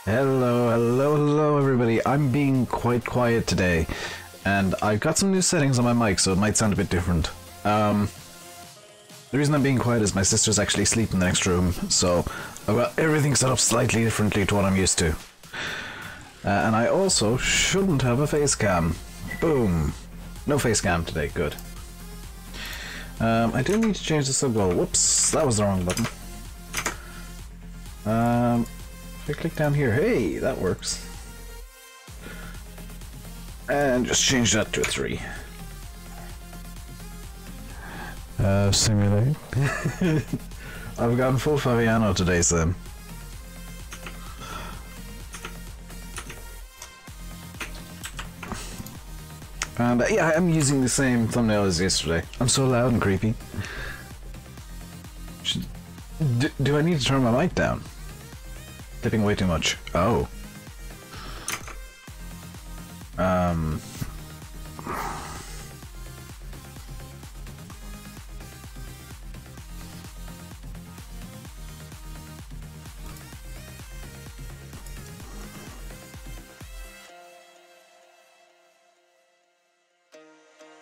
Hello, hello, hello everybody. I'm being quite quiet today, and I've got some new settings on my mic, so it might sound a bit different. The reason I'm being quiet is my sister's actually asleep in the next room, so I've got everything set up slightly differently to what I'm used to. And I also shouldn't have a face cam. Boom. No face cam today, good. I do need to change the sub goal. Whoops, that was the wrong button. If I click down here, hey, that works. And just change that to a 3. Simulate. I've gone full Fabiano today, Sim. And yeah, I'm using the same thumbnail as yesterday. I'm so loud and creepy. Do I need to turn my mic down? Tipping way too much. Oh.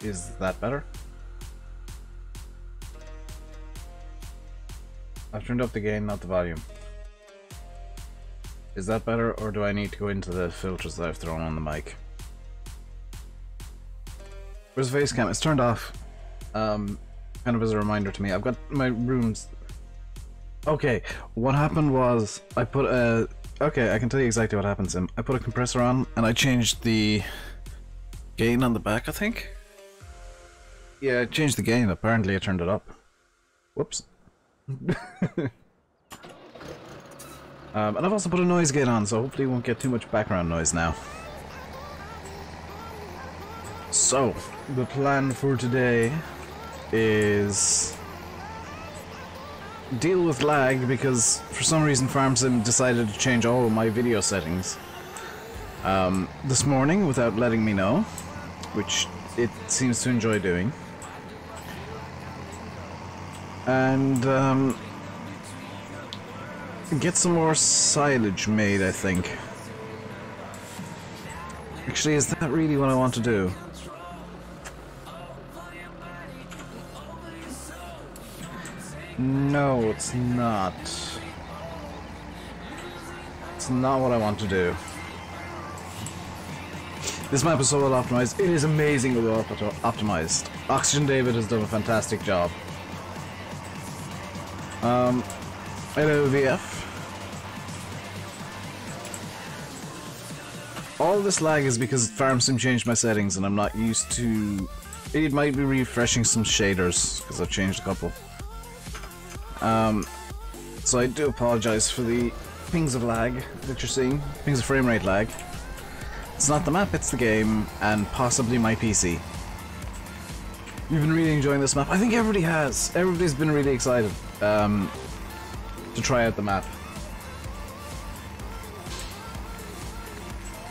Is that better? I've turned up the gain, not the volume. Is that better, or do I need to go into the filters that I've thrown on the mic? Where's the face cam? It's turned off. Kind of as a reminder to me. I've got my rooms. Okay, what happened was I put a... Okay, I can tell you exactly what happened, Sim. I put a compressor on and I changed the gain on the back, I think? Yeah, I changed the gain. Apparently I turned it up. Whoops. And I've also put a noise gate on, so hopefully you won't get too much background noise now. So, the plan for today is deal with lag, because for some reason FarmSim decided to change all of my video settings this morning without letting me know, which it seems to enjoy doing. And get some more silage made, I think. Actually, is that really what I want to do? No, it's not. It's not what I want to do. This map is so well optimized. It is amazingly well optimized. OxygenDavid has done a fantastic job. Hello, VF. All this lag is because FarmSim changed my settings and I'm not used to... It might be refreshing some shaders, because I've changed a couple. So I do apologize for the pings of lag that you're seeing. Pings of frame rate lag. It's not the map, it's the game, and possibly my PC. You've been really enjoying this map. I think everybody has. Everybody's been really excited to try out the map.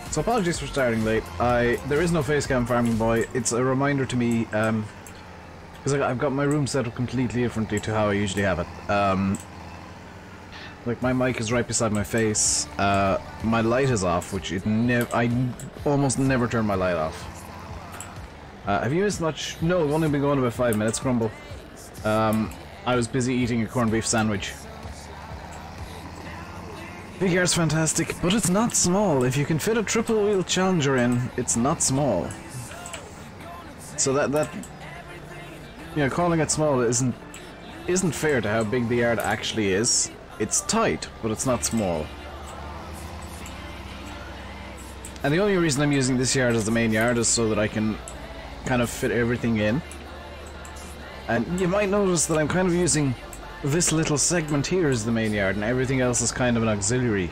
So apologies for starting late. There is no facecam, Farming Boy. It's a reminder to me, because I've got my room set up completely differently to how I usually have it. Like, my mic is right beside my face. My light is off, which I almost never turn my light off. Have you missed much? No, I've only been going about 5 minutes, Grumble. I was busy eating a corned beef sandwich. Big Air's fantastic, but it's not small. If you can fit a triple wheel Challenger in, it's not small. So that you know, calling it small isn't fair to how big the yard actually is. It's tight, but it's not small. And the only reason I'm using this yard as the main yard is so that I can kind of fit everything in. And you might notice that I'm kind of using this little segment here as the main yard, and everything else is kind of an auxiliary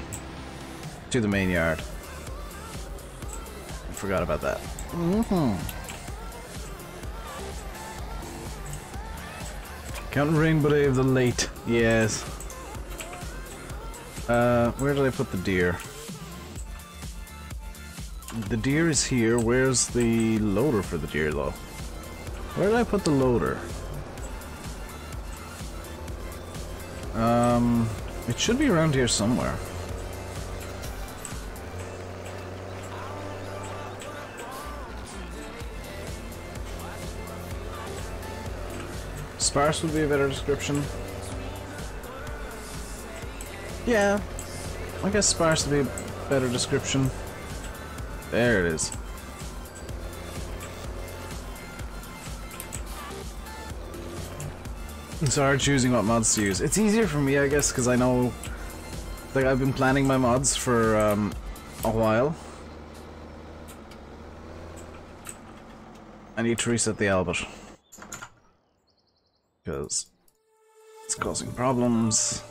to the main yard. I forgot about that. Counting RainbowDave the late. Yes. Where did I put the deer? The deer is here. Where's the loader for the deer, though? Where did I put the loader? It should be around here somewhere. Sparse would be a better description. Yeah, I guess sparse would be a better description. There it is. It's hard choosing what mods to use. It's easier for me, I guess, because I know, like, I've been planning my mods for a while. I need to reset the Albert because it's causing problems.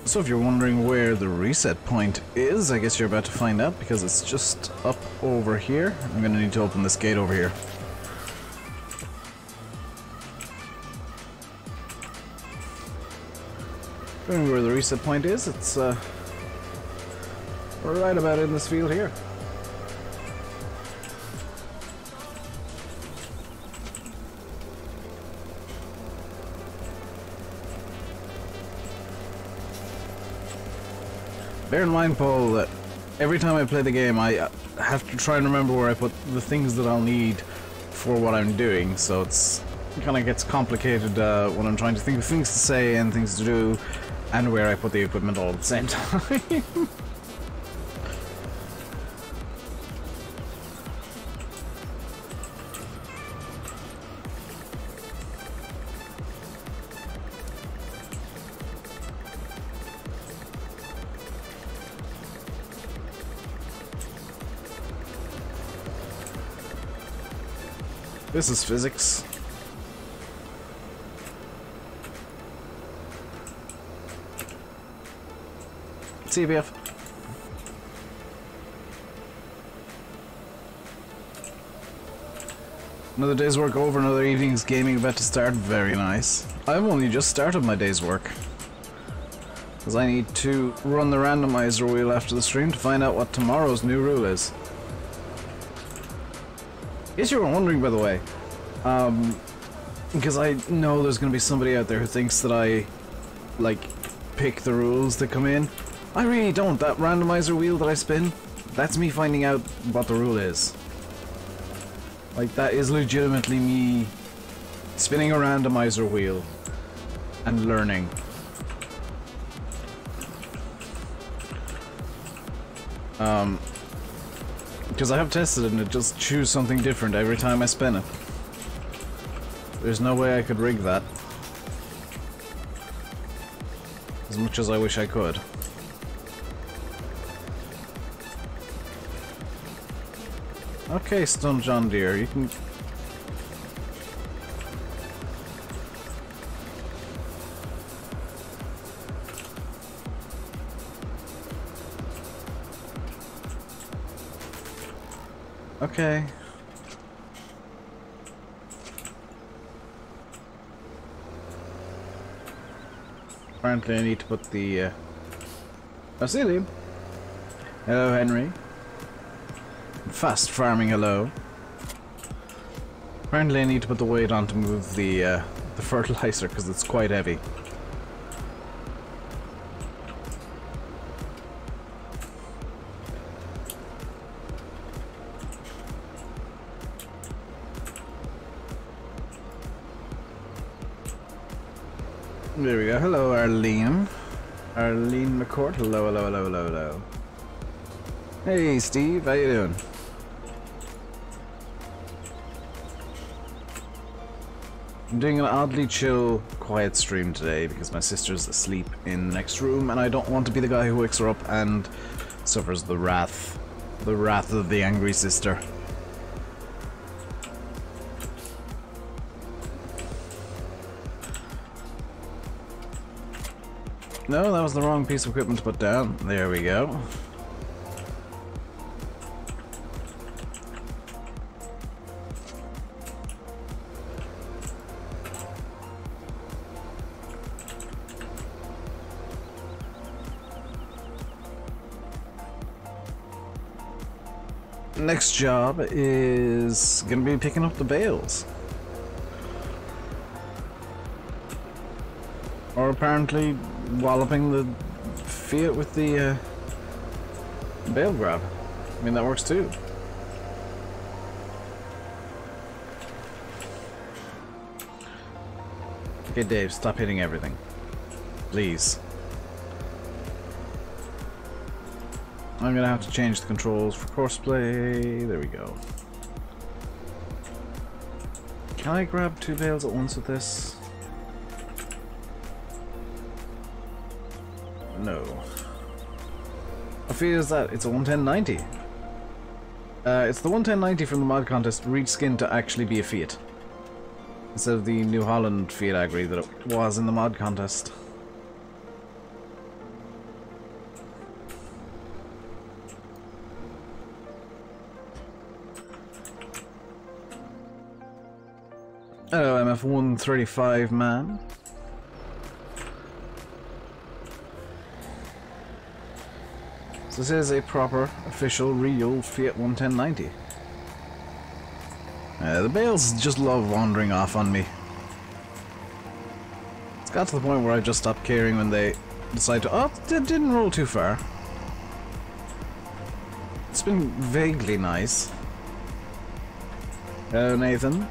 So if you're wondering where the reset point is, I guess you're about to find out because it's just up over here. I'm gonna need to open this gate over here. Wondering where the reset point is, it's right about in this field here. Bear in mind, Paul, that every time I play the game I have to try and remember where I put the things that I'll need for what I'm doing, so it kind of gets complicated when I'm trying to think of things to say and things to do and where I put the equipment all at the same time. This is physics. CBF. Another day's work over, another evening's gaming about to start. Very nice. I've only just started my day's work, because I need to run the randomizer wheel after the stream to find out what tomorrow's new rule is. In case you were wondering, by the way, because I know there's going to be somebody out there who thinks that I, like, pick the rules that come in. I really don't. That randomizer wheel that I spin, that's me finding out what the rule is. Like, that is legitimately me spinning a randomizer wheel and learning. Because I have tested it and it just chooses something different every time I spin it. There's no way I could rig that. As much as I wish I could. Okay, Stun John Deere, you can... Okay. Apparently I need to put the, Vasily. Hello, Henry. Fast farming, hello. Apparently I need to put the weight on to move the fertilizer, because it's quite heavy. There we go. Hello, Arlene. Arlene McCourt. Hello, hello, hello, hello, hello. Hey, Steve. How you doing? I'm doing an oddly chill, quiet stream today because my sister's asleep in the next room and I don't want to be the guy who wakes her up and suffers the wrath of the angry sister. No, that was the wrong piece of equipment to put down. There we go. Next job is gonna be picking up the bales. Or apparently walloping the Fiat with the bale grab. I mean, that works too. Okay, Dave, stop hitting everything. Please. I'm gonna have to change the controls for courseplay. There we go. Can I grab 2 bales at once with this? No. I feel is that it's a 11090. It's the 11090 from the mod contest reskinned to actually be a Fiat. Instead of the New Holland Fiat Agri that it was in the mod contest. Hello, MF135 man. So this is a proper, official, real Fiat 11090. The Bales just love wandering off on me. It's got to the point where I just stopped caring when they decide to... Oh, it didn't roll too far. It's been vaguely nice. Hello, Nathan.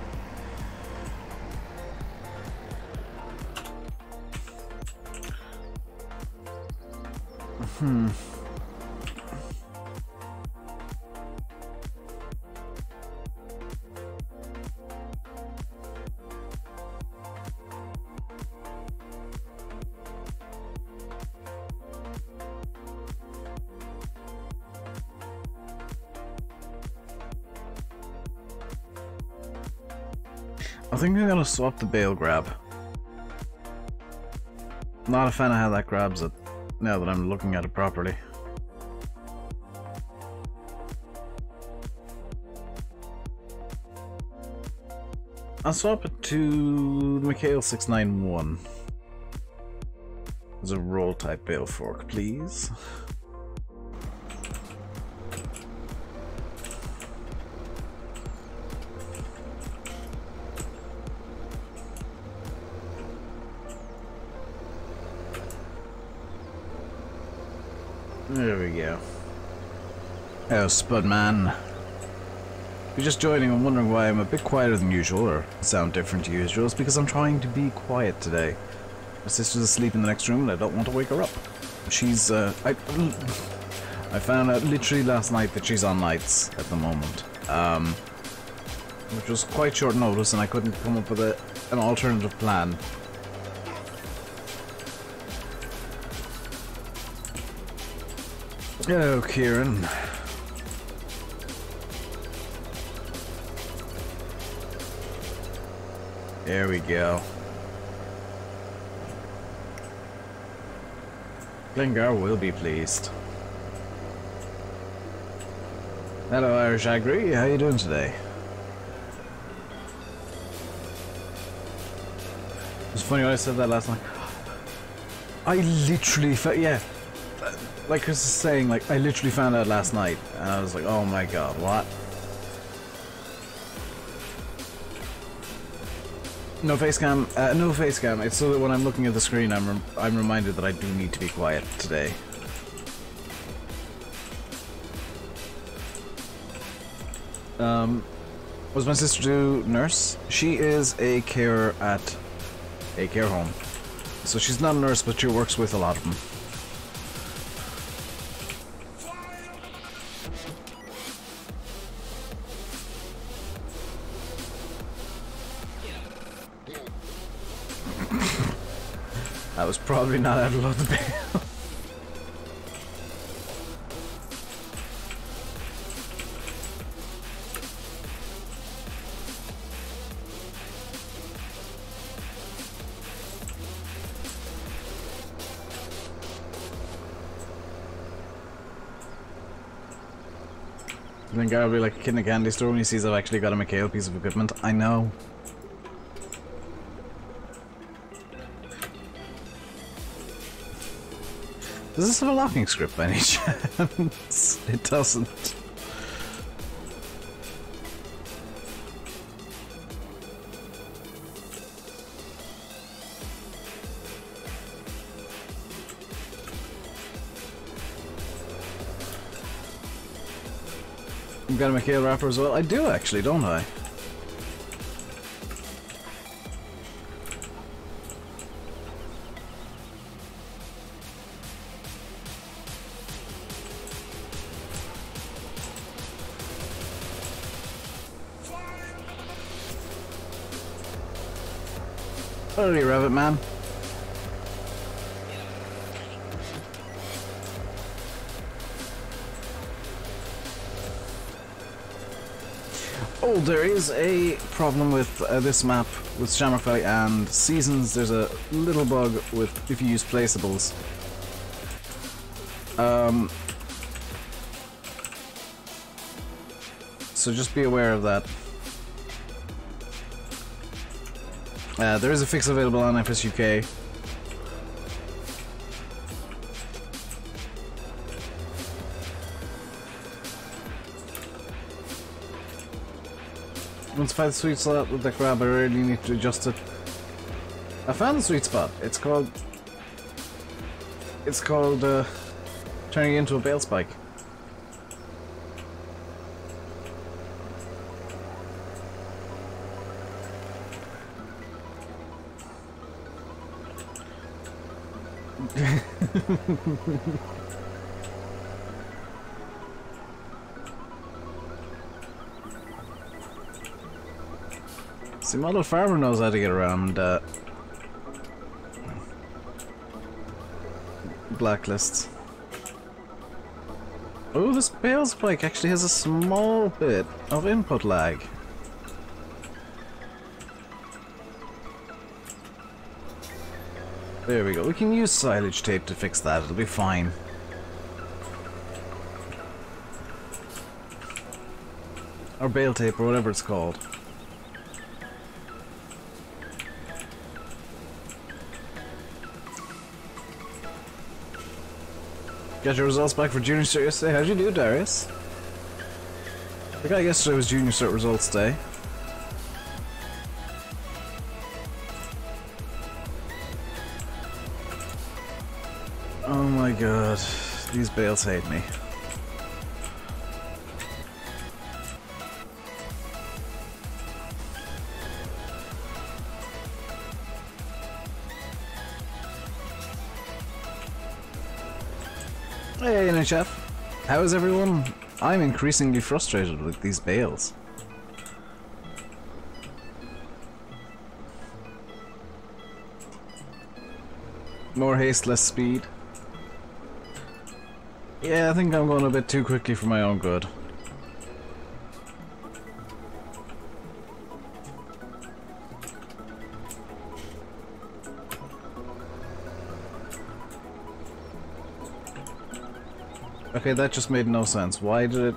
I think I'm gonna swap the Bale grab. Not a fan of how that grabs it, now that I'm looking at it properly. I'll swap it to the McHale 691. As a roll type Bale fork, please. There we go. Oh, Spudman. If you're just joining and wondering why I'm a bit quieter than usual, or sound different to usual, it's because I'm trying to be quiet today. My sister's asleep in the next room and I don't want to wake her up. She's, I found out literally last night that she's on nights at the moment. Which was quite short notice and I couldn't come up with an alternative plan. Oh, Kieran. There we go. Glengar will be pleased. Hello, Irish Agri. How you doing today? It was funny when I said that last night. I literally felt, yeah. Like Chris is saying, like, I literally found out last night, and I was like, oh my god, what? No face cam, no face cam. It's so that when I'm looking at the screen, I'm reminded that I do need to be quiet today. Was my sister to nurse? She is a carer at a care home. So she's not a nurse, but she works with a lot of them. That was probably not out of the Bale. I think I'll be like a kid in a candy store when he sees I've actually got a McHale piece of equipment. I know. Does this have a locking script by any chance? It doesn't. You've got a McHale wrapper as well? I do actually, don't I? Early rabbit man. Oh, there is a problem with this map with Shamrock Valley and seasons. There's a little bug with if you use placeables. So just be aware of that. There is a fix available on FSUK. Once I find the sweet spot with the grab, I really need to adjust it. I found the sweet spot. It's called turning it into a Bale spike. See, Model Farmer knows how to get around blacklists. Oh, this Bale spike actually has a small bit of input lag. There we go. We can use silage tape to fix that. It'll be fine. Or bale tape, or whatever it's called. Got your results back for Junior Cert yesterday. How'd you do, Darius? The guy yesterday was Junior Cert results day. Oh my god, these bales hate me. Hey, NHF. How is everyone? I'm increasingly frustrated with these bales. More haste, less speed. Yeah, I think I'm going a bit too quickly for my own good. Okay, that just made no sense. Why did it,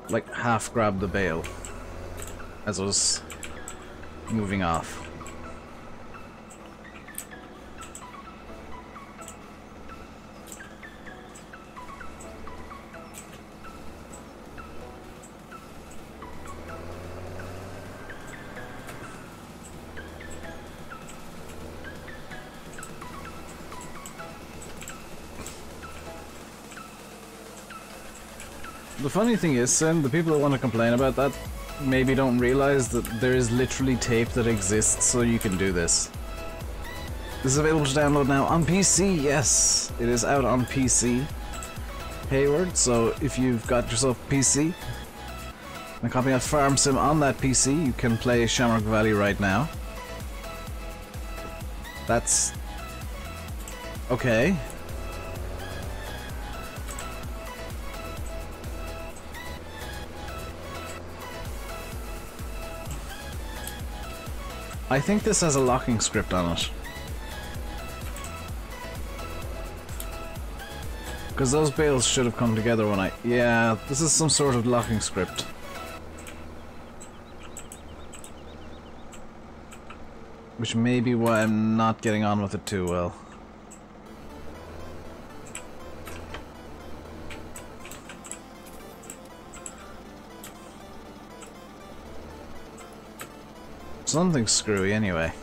like, half grab the bale as I was moving off? The funny thing is, Sin, the people that want to complain about that maybe don't realize that there is literally tape that exists so you can do this. This is available to download now on PC, yes! It is out on PC, Hayward, so if you've got yourself a PC and a copy of Farm Sim on that PC, you can play Shamrock Valley right now. That's... okay. I think this has a locking script on it. Because those bales should have come together when I... yeah, this is some sort of locking script. Which may be why I'm not getting on with it too well. Something's screwy anyway.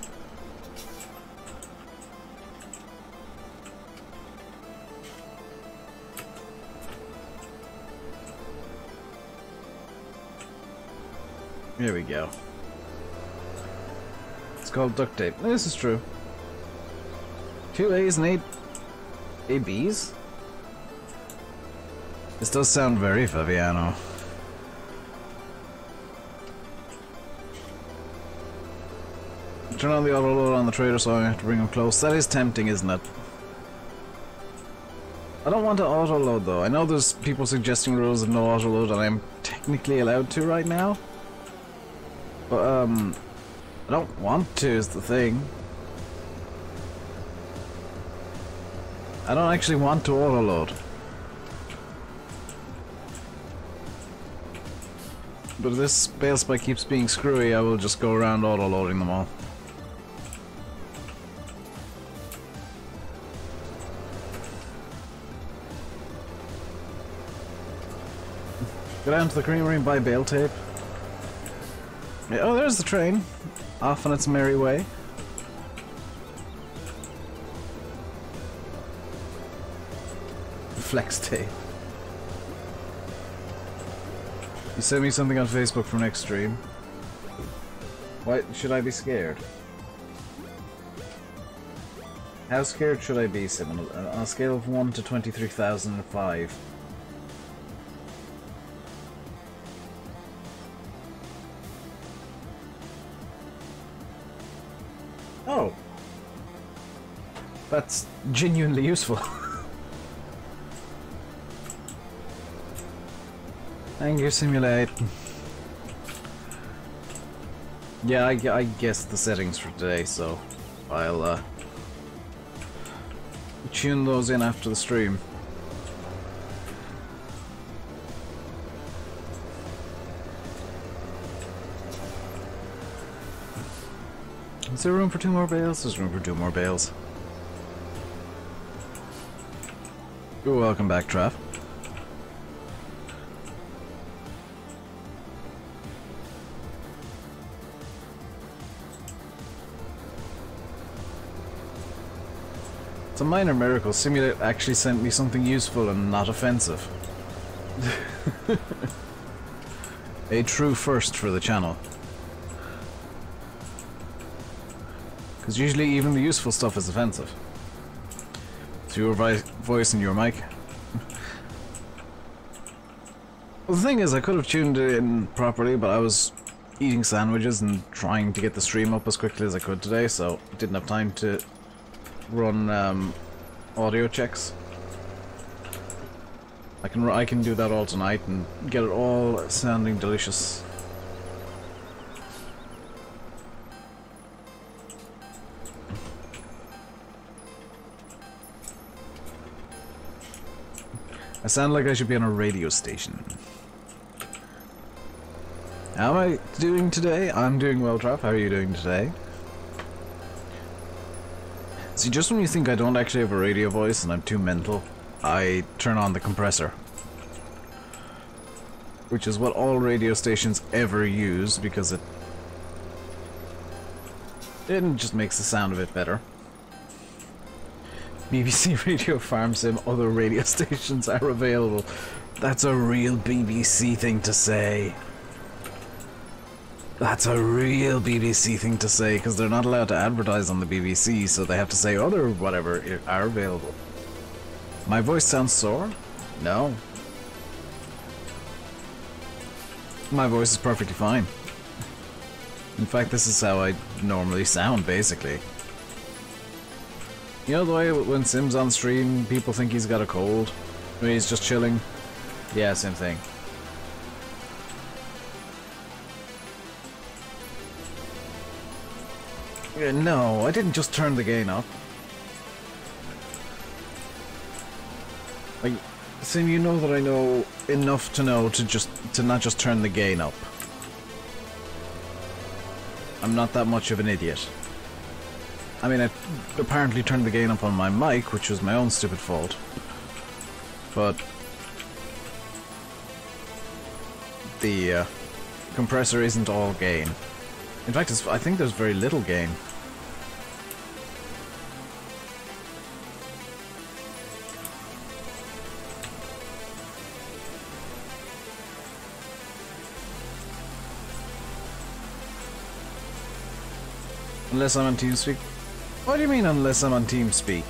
Here we go. It's called duct tape. This is true. 2 A's and 8 B's? This does sound very Fabiano. turn on the auto load on the trader so I have to bring him close. That is tempting, isn't it? I don't want to auto load though. I know there's people suggesting rules of no auto load and I'm technically allowed to right now. But I don't want to is the thing. I don't actually want to auto load. But if this Bale spike keeps being screwy, I will just go around auto loading them all. Go down to the creamery and buy Bale tape. Yeah, oh, there's the train. Off on its merry way. Flex tape. You sent me something on Facebook for next stream. Why should I be scared? How scared should I be, Sim? On a scale of 1 to 23,005. Oh. That's genuinely useful. Anger simulate. Yeah, I guessed the settings for today, so I'll tune those in after the stream. Is there room for 2 more bales? There's room for 2 more bales. You're welcome back, Trav. It's a minor miracle. Simulate actually sent me something useful and not offensive. A true first for the channel. Because usually even the useful stuff is offensive. It's your voice and your mic. Well, the thing is, I could have tuned it in properly, but I was eating sandwiches and trying to get the stream up as quickly as I could today, so didn't have time to run audio checks. I can do that all tonight and get it all sounding delicious. I sound like I should be on a radio station. How am I doing today? I'm doing well, Trav. How are you doing today? See, just when you think I don't actually have a radio voice and I'm too mental, I turn on the compressor. Which is what all radio stations ever use, because it just makes the sound of it better. BBC Radio Farm Sim, other radio stations are available. That's a real BBC thing to say. That's a real BBC thing to say, because they're not allowed to advertise on the BBC, so they have to say other whatever are available. My voice sounds sore? No. My voice is perfectly fine. In fact, this is how I normally sound, basically. You know the way when Sim's on stream, people think he's got a cold? When he's just chilling? Yeah, same thing. No, I didn't just turn the gain up. Like, Sim, you know that I know enough to know to not just turn the gain up. I'm not that much of an idiot. I mean, I apparently turned the gain up on my mic, which was my own stupid fault. But the compressor isn't all gain. In fact, I think there's very little gain. Unless I'm on TeamSpeak. What do you mean, unless I'm on TeamSpeak?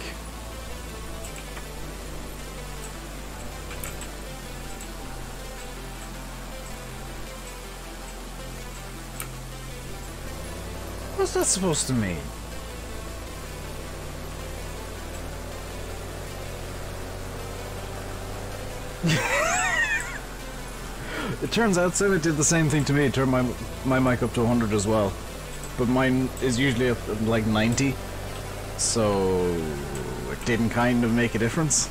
What's that supposed to mean? It turns out Simit did the same thing to me, turned my mic up to 100 as well. But mine is usually up at like 90, so it didn't kind of make a difference.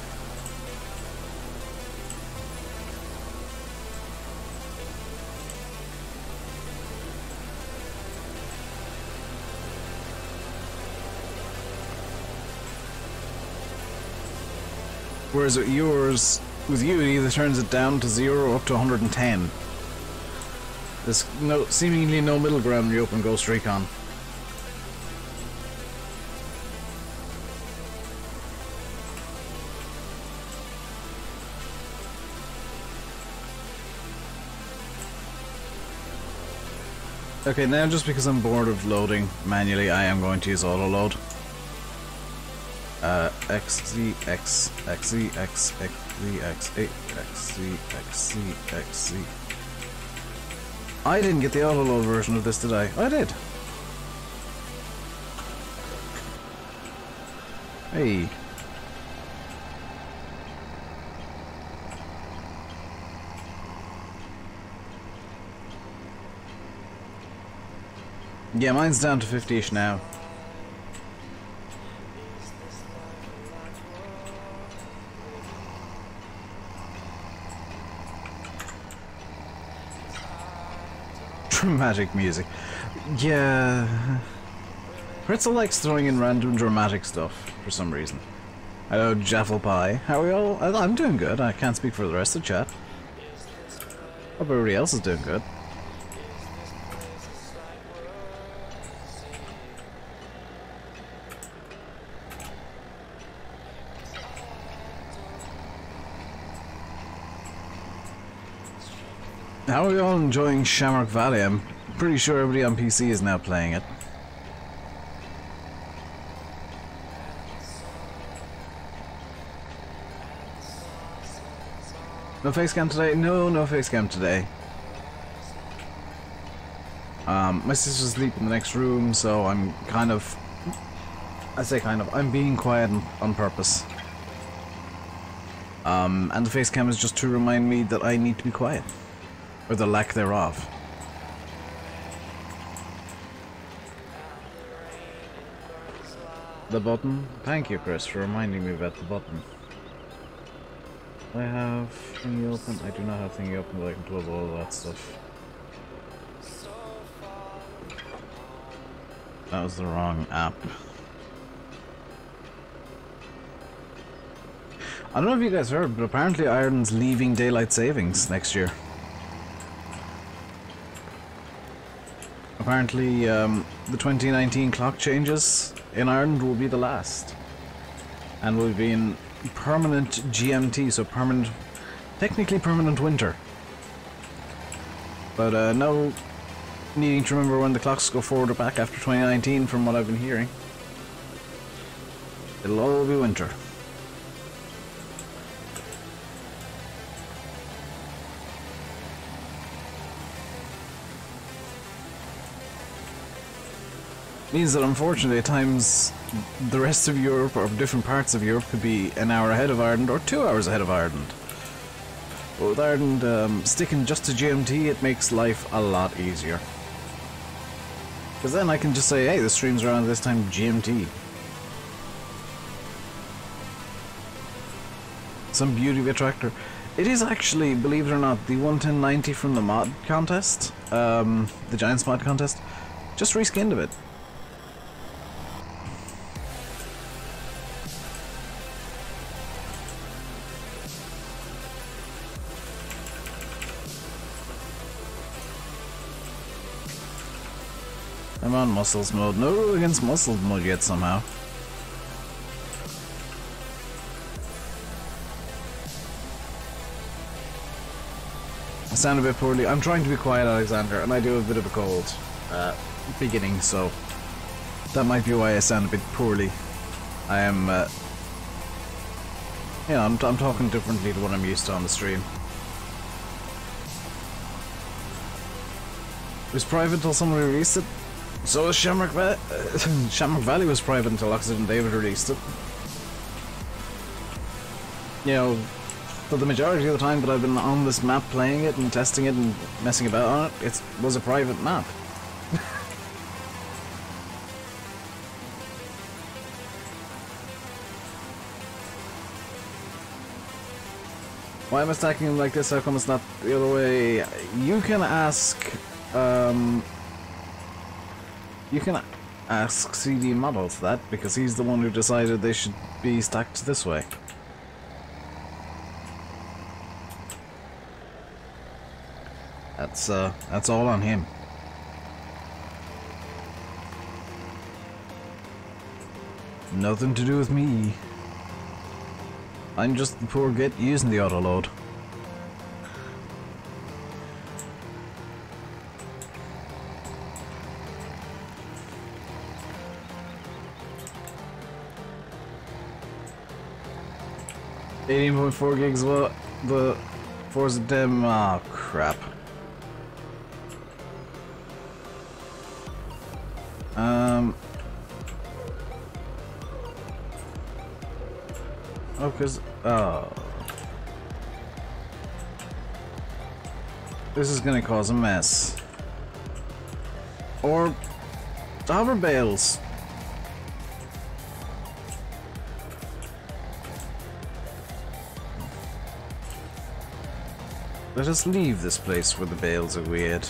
Whereas with yours, with you, it either turns it down to 0 or up to 110. There's seemingly no middle ground when you open Ghost Recon. Okay, now just because I'm bored of loading manually, I am going to use auto load. XZ, X, XZ, X, XZ, X, XZ, XZ, XZ. I didn't get the auto load version of this, did I? I did. Hey. Yeah, mine's down to 50-ish now. Dramatic music. Yeah. Pretzel likes throwing in random dramatic stuff for some reason. Hello, Jaffle Pie. How are we all? I'm doing good. I can't speak for the rest of the chat. Hope everybody else is doing good. How are we all enjoying Shamrock Valley? I'm pretty sure everybody on PC is now playing it. No facecam today? No, no facecam today. My sister's asleep in the next room, so I'm kind of... I say kind of, I'm being quiet on purpose. And the facecam is just to remind me that I need to be quiet. Or the lack thereof. The button? Thank you, Chris, for reminding me about the button. I have thingy open. I do not have thingy open, but I can close all of that stuff. That was the wrong app. I don't know if you guys heard, but apparently Ireland's leaving daylight savings next year. Apparently, the 2019 clock changes in Ireland will be the last. And will be in permanent GMT, so permanent, technically permanent winter. But no needing to remember when the clocks go forward or back after 2019 from what I've been hearing. It'll all be winter. Means that unfortunately at times the rest of Europe or different parts of Europe could be an hour ahead of Ireland or 2 hours ahead of Ireland. But with Ireland sticking just to GMT, it makes life a lot easier. Because then I can just say, hey, the stream's around this time GMT. Some beauty of a tractor. It is actually, believe it or not, the 11090 from the mod contest, the Giants mod contest, just reskinned a bit. I'm on muscles mode. No rule against muscles mode yet somehow. I sound a bit poorly. I'm trying to be quiet, Alexander, and I do have a bit of a cold. Beginning, so that might be why I sound a bit poorly. I am, yeah, I'm talking differently to what I'm used to on the stream. It was private until someone released it. So Shamrock Valley was private until OxygenDavid released it. You know, for the majority of the time that I've been on this map playing it and testing it and messing about on it, it was a private map. Why am I stacking them like this? How come it's not the other way? You can ask CD Models that, because he's the one who decided they should be stacked this way. That's all on him. Nothing to do with me. I'm just the poor git using the autoload. .4 gigs, what? The Forza Dem, oh crap. Oh, this is gonna cause a mess. Or hover bales. Let us leave this place where the bales are weird.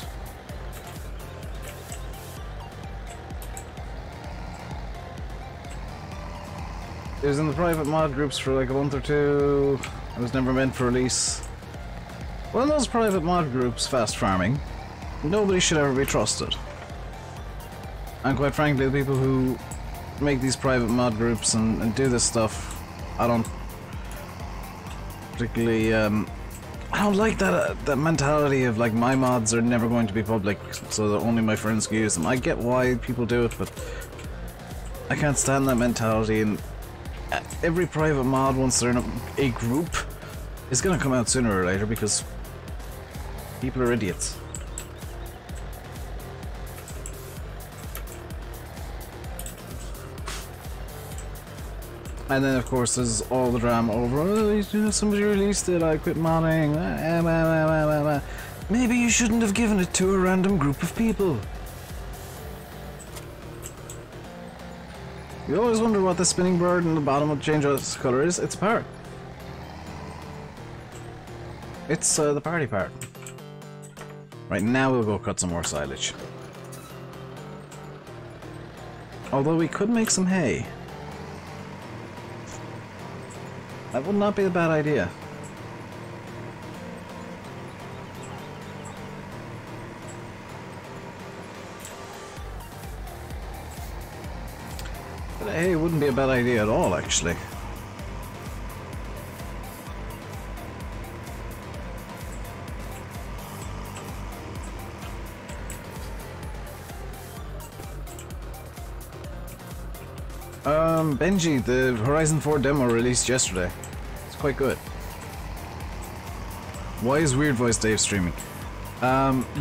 It was in the private mod groups for like a month or two. It was never meant for release. Well, in those private mod groups, fast farming, nobody should ever be trusted. And quite frankly, the people who make these private mod groups and do this stuff, I don't particularly, I don't like that mentality of like, my mods are never going to be public, so that only my friends can use them. I get why people do it, but I can't stand that mentality. And every private mod, once they're in a group, is gonna come out sooner or later because people are idiots. And then of course there's all the drama over, oh, somebody released it, I quit modding. Maybe you shouldn't have given it to a random group of people. You always wonder what the spinning bird in the bottom of the change color is. It's a parrot. It's the party part. Right, now we'll go cut some more silage. Although we could make some hay. That would not be a bad idea. But hay wouldn't be a bad idea at all, actually. Benji, the Horizon 4 demo released yesterday. It's quite good. Why is Weird Voice Dave streaming?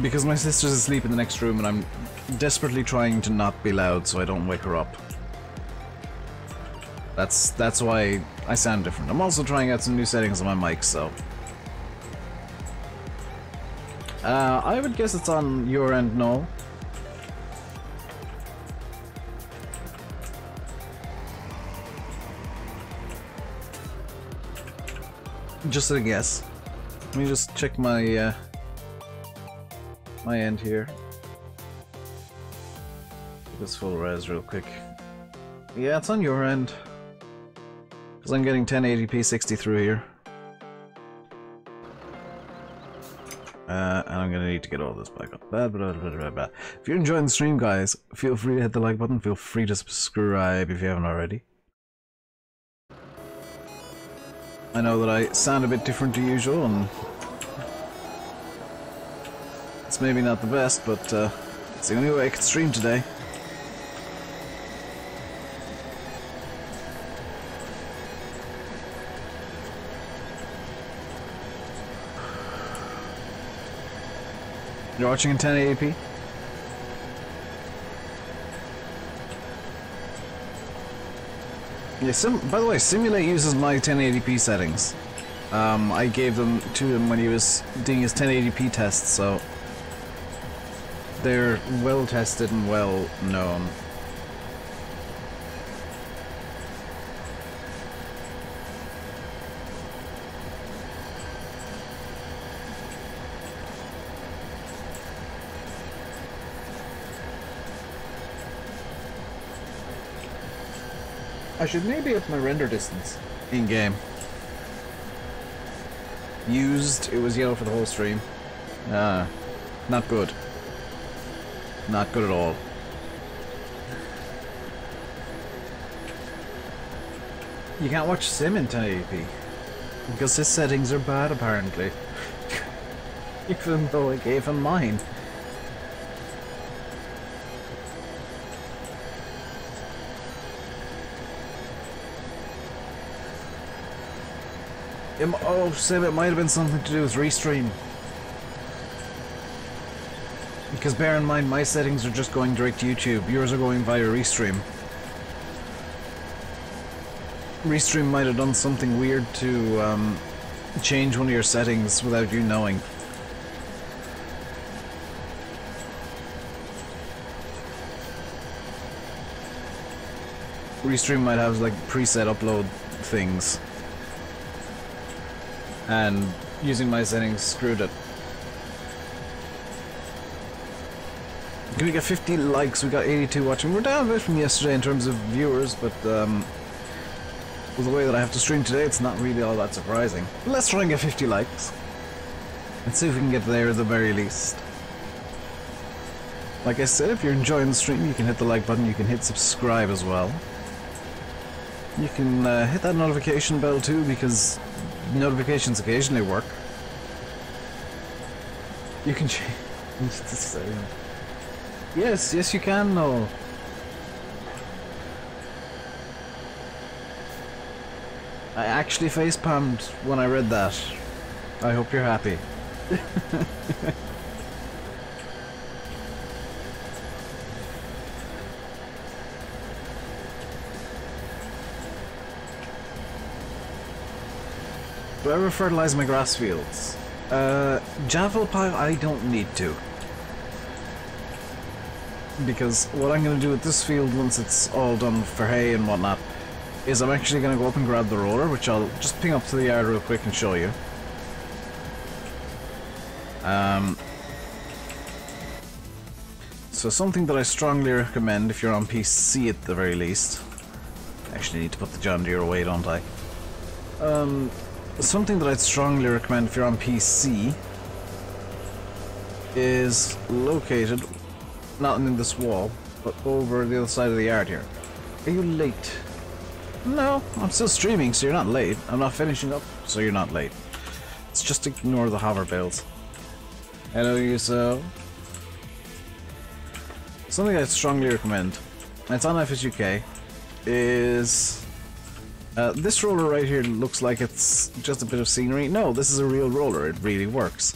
Because my sister's asleep in the next room and I'm desperately trying to not be loud so I don't wake her up. That's why I sound different. I'm also trying out some new settings on my mic, so... I would guess it's on your end, no? Just a guess. Let me just check my my end here. This full res real quick. Yeah, it's on your end. Because I'm getting 1080p 60 through here. And I'm gonna need to get all this back up. If you're enjoying the stream, guys, feel free to hit the like button. Feel free to subscribe if you haven't already. I know that I sound a bit different to usual, and it's maybe not the best, but it's the only way I can stream today. You're watching in 1080p? Yeah, by the way, Simulate uses my 1080p settings. I gave them to him when he was doing his 1080p tests, so they're well tested and well known. I should maybe up my render distance in game. Used, it was yellow for the whole stream. Not good. Not good at all. You can't watch Sim in 1080p because his settings are bad apparently. Even though I gave him mine. Oh, Sim, it might have been something to do with Restream. Because bear in mind, my settings are just going direct to YouTube. Yours are going via Restream. Restream might have done something weird to change one of your settings without you knowing. Restream might have like preset upload things. And using my settings screwed it. Can we get 50 likes? We got 82 watching. We're down a bit from yesterday in terms of viewers, but with the way that I have to stream today, it's not really all that surprising. But let's try and get 50 likes. Let's see if we can get there at the very least. Like I said, if you're enjoying the stream, you can hit the like button, you can hit subscribe as well. You can hit that notification bell too, because notifications occasionally work. You can change the setting. Yes, yes you can, Noel. I actually facepalmed when I read that. I hope you're happy. Do I ever fertilize my grass fields? Javel pile, I don't need to. Because what I'm going to do with this field once it's all done for hay and whatnot is I'm actually going to go up and grab the roller, which I'll just ping up to the yard real quick and show you. So something that I strongly recommend if you're on PC at the very least. I actually need to put the John Deere away, don't I? Something that I'd strongly recommend if you're on PC is located not in this wall, but over the other side of the yard here. Are you late? No, I'm still streaming, so you're not late. I'm not finishing up, so you're not late. It's just ignore the hover bales. Hello, yourself. Something I'd strongly recommend, and it's on FSUK, is this roller right here looks like it's just a bit of scenery. No, this is a real roller. It really works.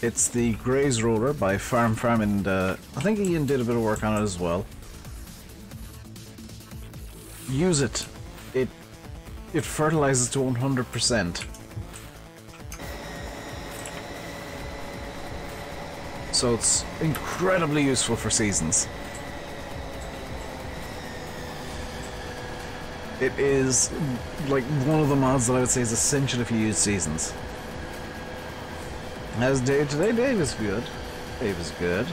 It's the Graze roller by Farm, and I think Ian did a bit of work on it as well. Use it. It fertilizes to 100%. So it's incredibly useful for seasons. It is like one of the mods that I would say is essential if you use seasons. How's Dave today? Dave is good. Dave is good.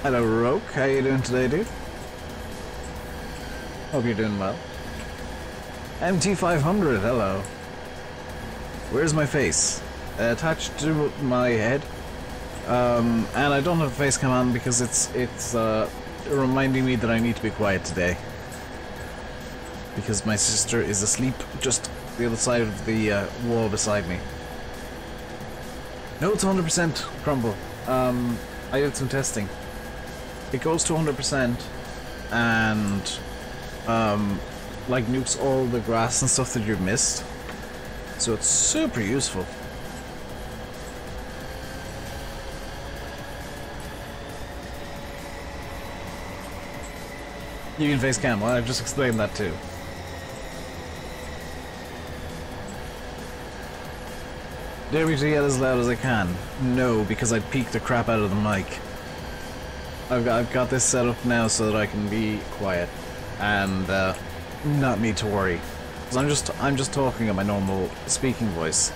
Hello, Roke. How you doing today, dude? Hope you're doing well. MT500, hello. Where's my face? Attached to my head. And I don't have a face cam on because it's reminding me that I need to be quiet today. Because my sister is asleep just the other side of the wall beside me. No, it's 100% crumble. I did some testing. It goes to 100% and like nukes all the grass and stuff that you've missed. So it's super useful. You can face cam. Well, I've just explained that too. Dare me to yell as loud as I can? No, because I'd peek the crap out of the mic. I've got this set up now so that I can be quiet and not need to worry. Because I'm just talking in my normal speaking voice.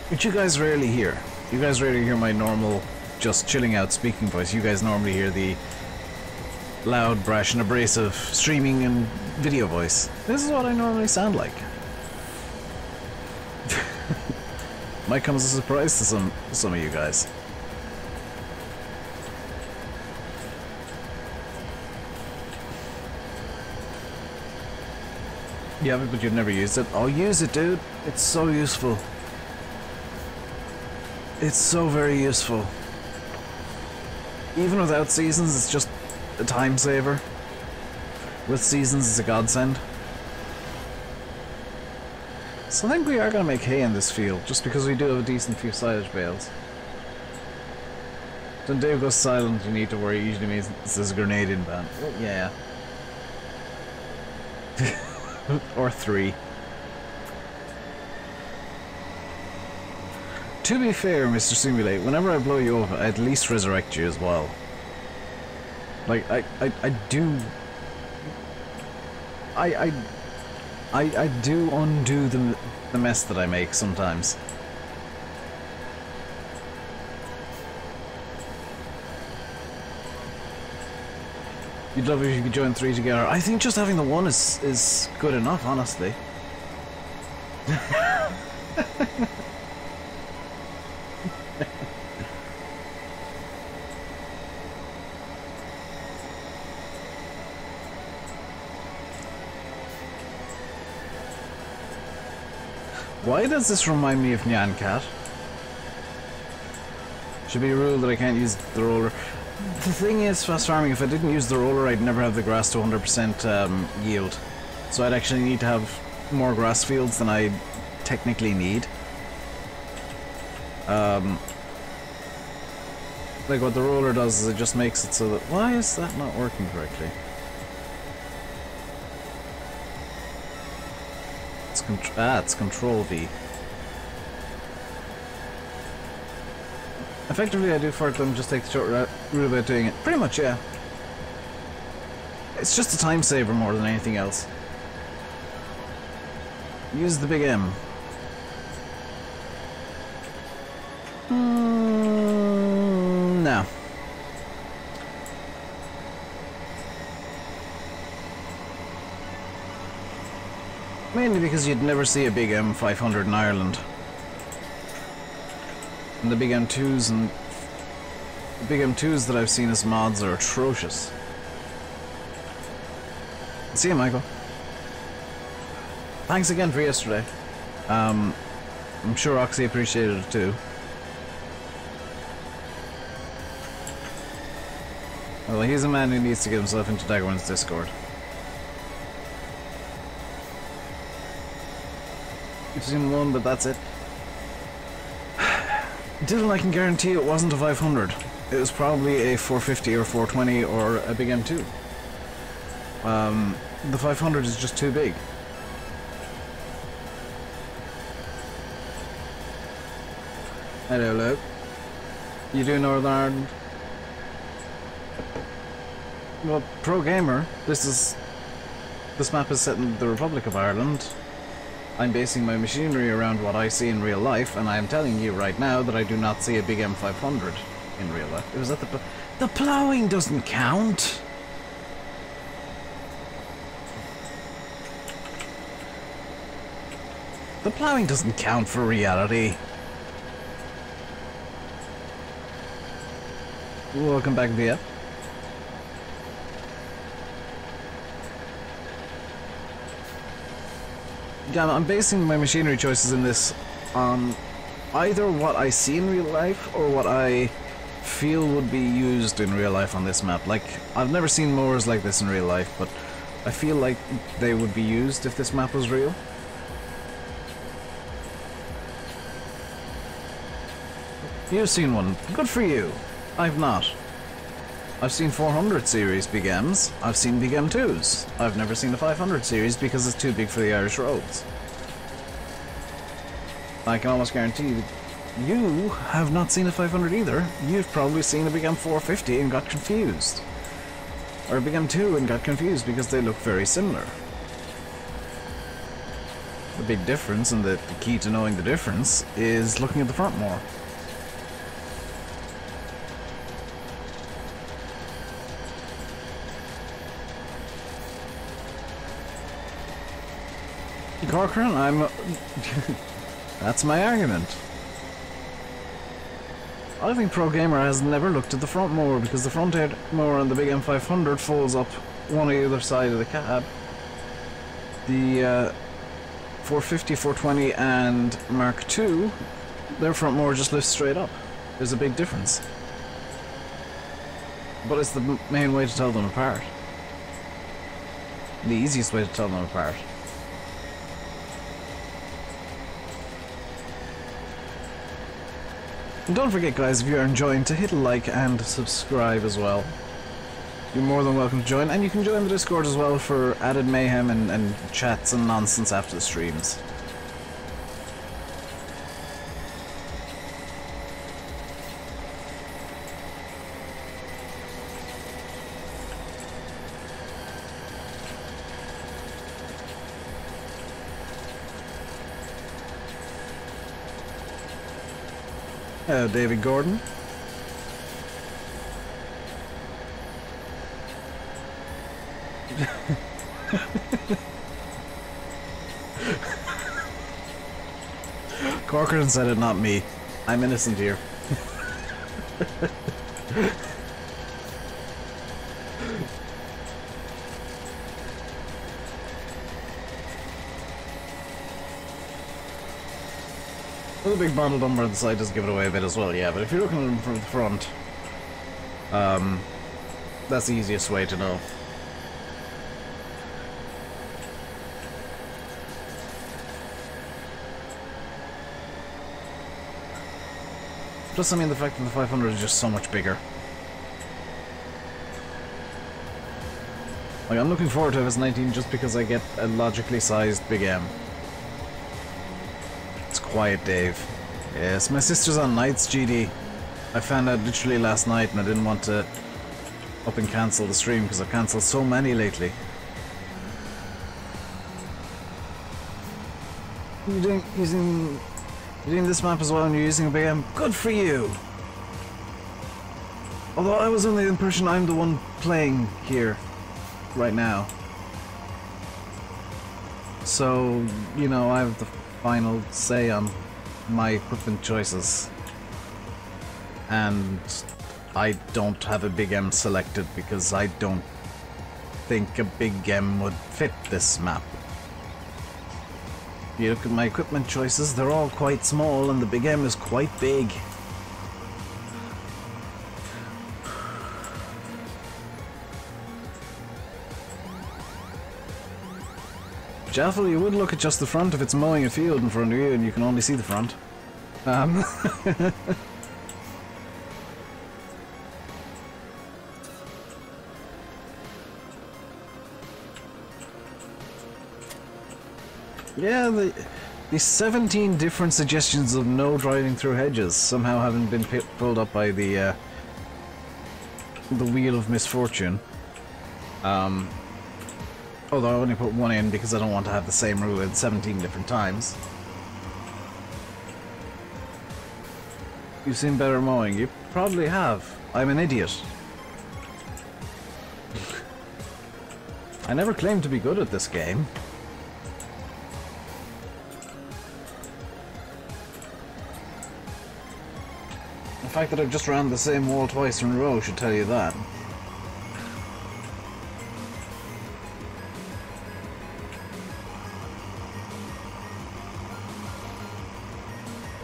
Which you guys rarely hear. You guys rarely hear my normal, just chilling out speaking voice. You guys normally hear the loud, brash, and abrasive streaming and video voice. This is what I normally sound like. Might come as a surprise to some of you guys. Yeah, but you've never used it. Oh, use it, dude. It's so useful. It's so very useful. Even without seasons, it's just a time saver. With seasons, it's a godsend. So I think we are going to make hay in this field, just because we do have a decent few silage bales. When Dave goes silent, you need to worry. It usually means there's a grenade inbound. Well, yeah. Or 3. To be fair, Mr. Simulate, whenever I blow you over, I at least resurrect you as well. Like, I do... I do undo the mess that I make sometimes. You'd love it if you could join 3 together. I think just having the 1 is good enough, honestly. Why does this remind me of Nyan Cat? Should be a rule that I can't use the roller. The thing is, fast farming, if I didn't use the roller, I'd never have the grass to 100% yield. So I'd actually need to have more grass fields than I technically need. Like what the roller does is it just makes it so that... Why is that not working correctly? It's Control V. Effectively, I do fart them, just take the short route about doing it. Pretty much, yeah. It's just a time saver more than anything else. Use the big M. No. Mainly because you'd never see a big M500 in Ireland. And the big M2s and the big M2s that I've seen as mods are atrocious. See you, Michael. Thanks again for yesterday. I'm sure Oxy appreciated it too. Well, he's a man who needs to get himself into Daggerman's Discord. You've seen 1, but that's it. Dylan, I can guarantee it wasn't a 500. It was probably a 450 or 420 or a big M2. The 500 is just too big. Hello, Luke. You do Northern Ireland? Well, pro gamer, this map is set in the Republic of Ireland. I'm basing my machinery around what I see in real life, and I am telling you right now that I do not see a big M500 in real life. It was at the ploughing doesn't count. The ploughing doesn't count for reality. Welcome back, Via. Yeah, I'm basing my machinery choices in this on either what I see in real life or what I feel would be used in real life on this map. Like, I've never seen mowers like this in real life, but I feel like they would be used if this map was real. You've seen one. Good for you. I've not. I've seen 400 series Big M's, I've seen Big M2s. I've never seen a 500 series because it's too big for the Irish roads. I can almost guarantee that you have not seen a 500 either. You've probably seen a Big M450 and got confused. Or a Big M2 and got confused because they look very similar. The big difference, and the key to knowing the difference, is looking at the front more. Corcoran, I'm... That's my argument. I think Pro Gamer has never looked at the front mower because the front end mower on the Big M500 folds up one on either side of the cab. The 450, 420 and Mark II, their front mower just lifts straight up. There's a big difference. But it's the main way to tell them apart. The easiest way to tell them apart. And don't forget, guys, if you're enjoying, to hit a like and subscribe as well. You're more than welcome to join, and you can join the Discord as well for added mayhem and chats and nonsense after the streams. David Gordon. Corcoran said it, not me. I'm innocent here. The big bundle number on the side does give it away a bit as well, yeah, but if you're looking at them from the front, that's the easiest way to know. Plus, I mean, the fact that the 500 is just so much bigger. Like, I'm looking forward to FS19 just because I get a logically sized Big M. Quiet Dave. Yes, my sister's on nights, GD. I found out literally last night and I didn't want to up and cancel the stream because I've cancelled so many lately. You're using this map as well and you're using a Big M? Good for you! Although I was under the impression I'm the one playing here right now. So, you know, I have the final say on my equipment choices, and I don't have a Big M selected because I don't think a Big M would fit this map. You look at my equipment choices, they're all quite small and the Big M is quite big. Jaffel, you would look at just the front if it's mowing a field in front of you and you can only see the front. Yeah, the 17 different suggestions of no driving through hedges somehow haven't been pulled up by the Wheel of Misfortune. Although I only put one in because I don't want to have the same rule in 17 different times. You've seen better mowing. You probably have. I'm an idiot. I never claimed to be good at this game. The fact that I've just ran the same wall twice in a row should tell you that.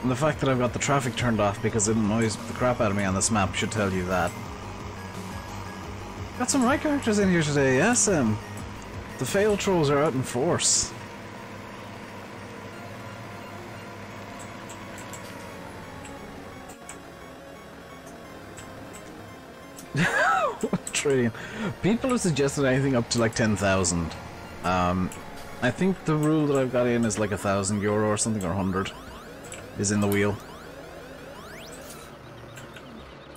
And the fact that I've got the traffic turned off because it annoys the crap out of me on this map should tell you that. Got some right characters in here today, yes, the fail trolls are out in force. trillion. People are suggesting anything up to like 10,000. I think the rule that I've got in is like €1,000 or something, or 100 is in the wheel.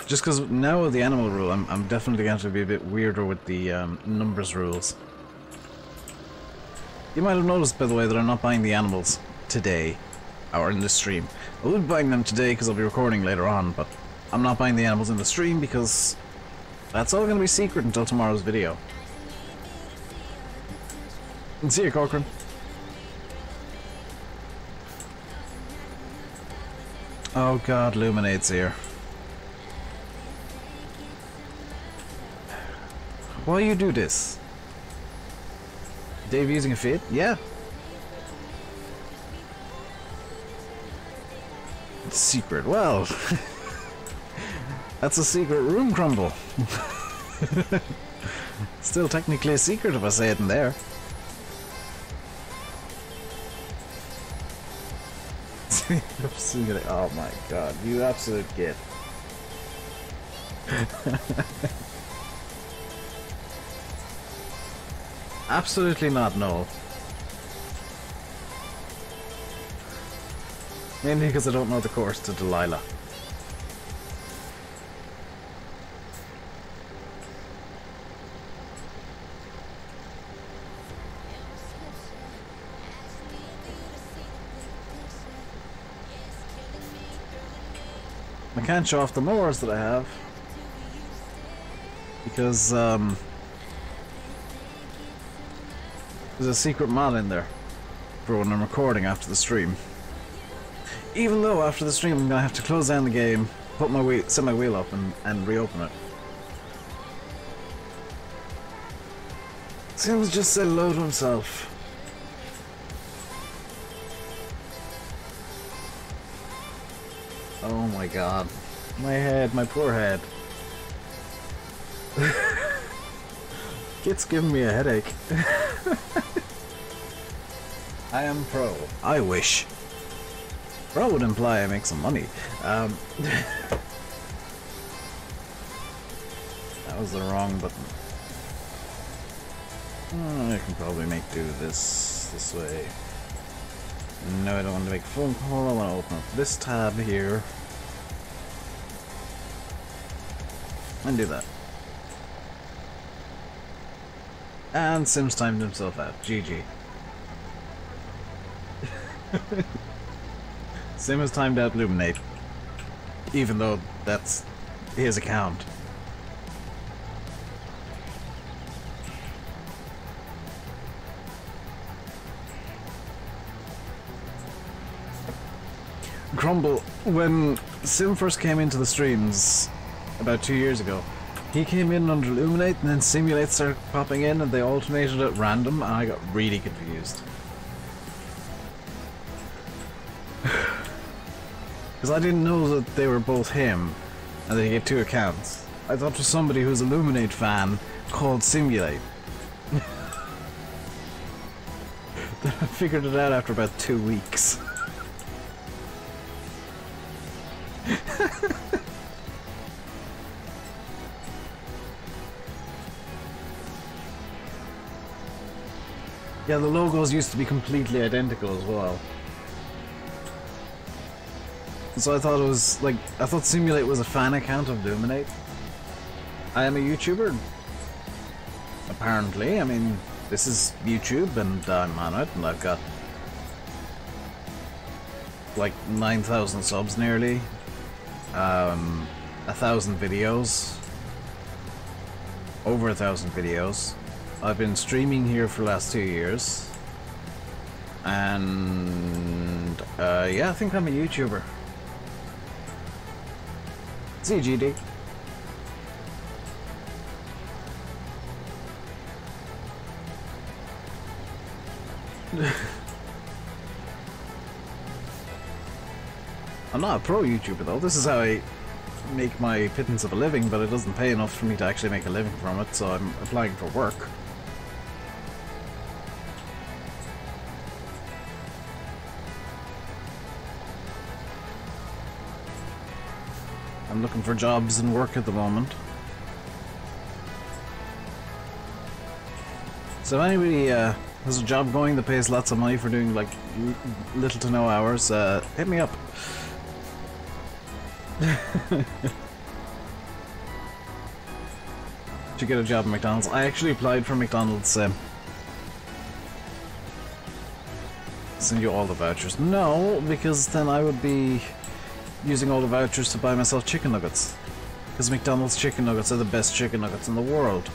Just because now with the animal rule, I'm definitely going to be a bit weirder with the numbers rules. You might have noticed, by the way, that I'm not buying the animals today, or in the stream. I will be buying them today because I'll be recording later on, but I'm not buying the animals in the stream because that's all going to be secret until tomorrow's video. And see you, Corcoran. Oh god, Luminate's here. Why you do this? Dave using a fit? Yeah. Secret. Well, that's a secret room, Crumble. Still technically a secret if I say it in there. Oh my god, you absolute git. Absolutely not, no. Mainly because I don't know the course to Delilah. I can't show off the mowers that I have because there's a secret mod in there for when I'm recording after the stream. Even though after the stream I'm gonna have to close down the game, put my wheel, set my wheel up and reopen it. Sims just said hello to himself. Oh my god. My head, my poor head. It's giving me a headache. I am pro. I wish. Pro would imply I make some money. That was the wrong button. I can probably make do this way. No, I don't want to make a phone call. I want to open up this tab here. And do that. And Sims timed himself out. GG. Sim has timed out Luminate. Even though that's his account. Crumble, when Sim first came into the streams about 2 years ago, he came in under Illuminate and then Simulate started popping in and they alternated at random and I got really confused. Because I didn't know that they were both him and that he had two accounts. I thought it was somebody who's an Illuminate fan called Simulate. Then I figured it out after about 2 weeks. Yeah, the logos used to be completely identical as well. So I thought it was like, I thought Simulate was a fan account of Dominate. I am a YouTuber. Apparently, I mean, this is YouTube and I'm on it and I've got like 9,000 subs nearly. 1,000 videos. Over 1,000 videos. I've been streaming here for the last 2 years. And yeah, I think I'm a YouTuber. CGD. I'm not a pro YouTuber though. This is how I make my pittance of a living, but it doesn't pay enough for me to actually make a living from it, so I'm applying for work. I'm looking for jobs and work at the moment. So if anybody has a job going that pays lots of money for doing like little to no hours, hit me up. To get a job at McDonald's. I actually applied for McDonald's. Send you all the vouchers. No, because then I would be using all the vouchers to buy myself chicken nuggets. Because McDonald's chicken nuggets are the best chicken nuggets in the world.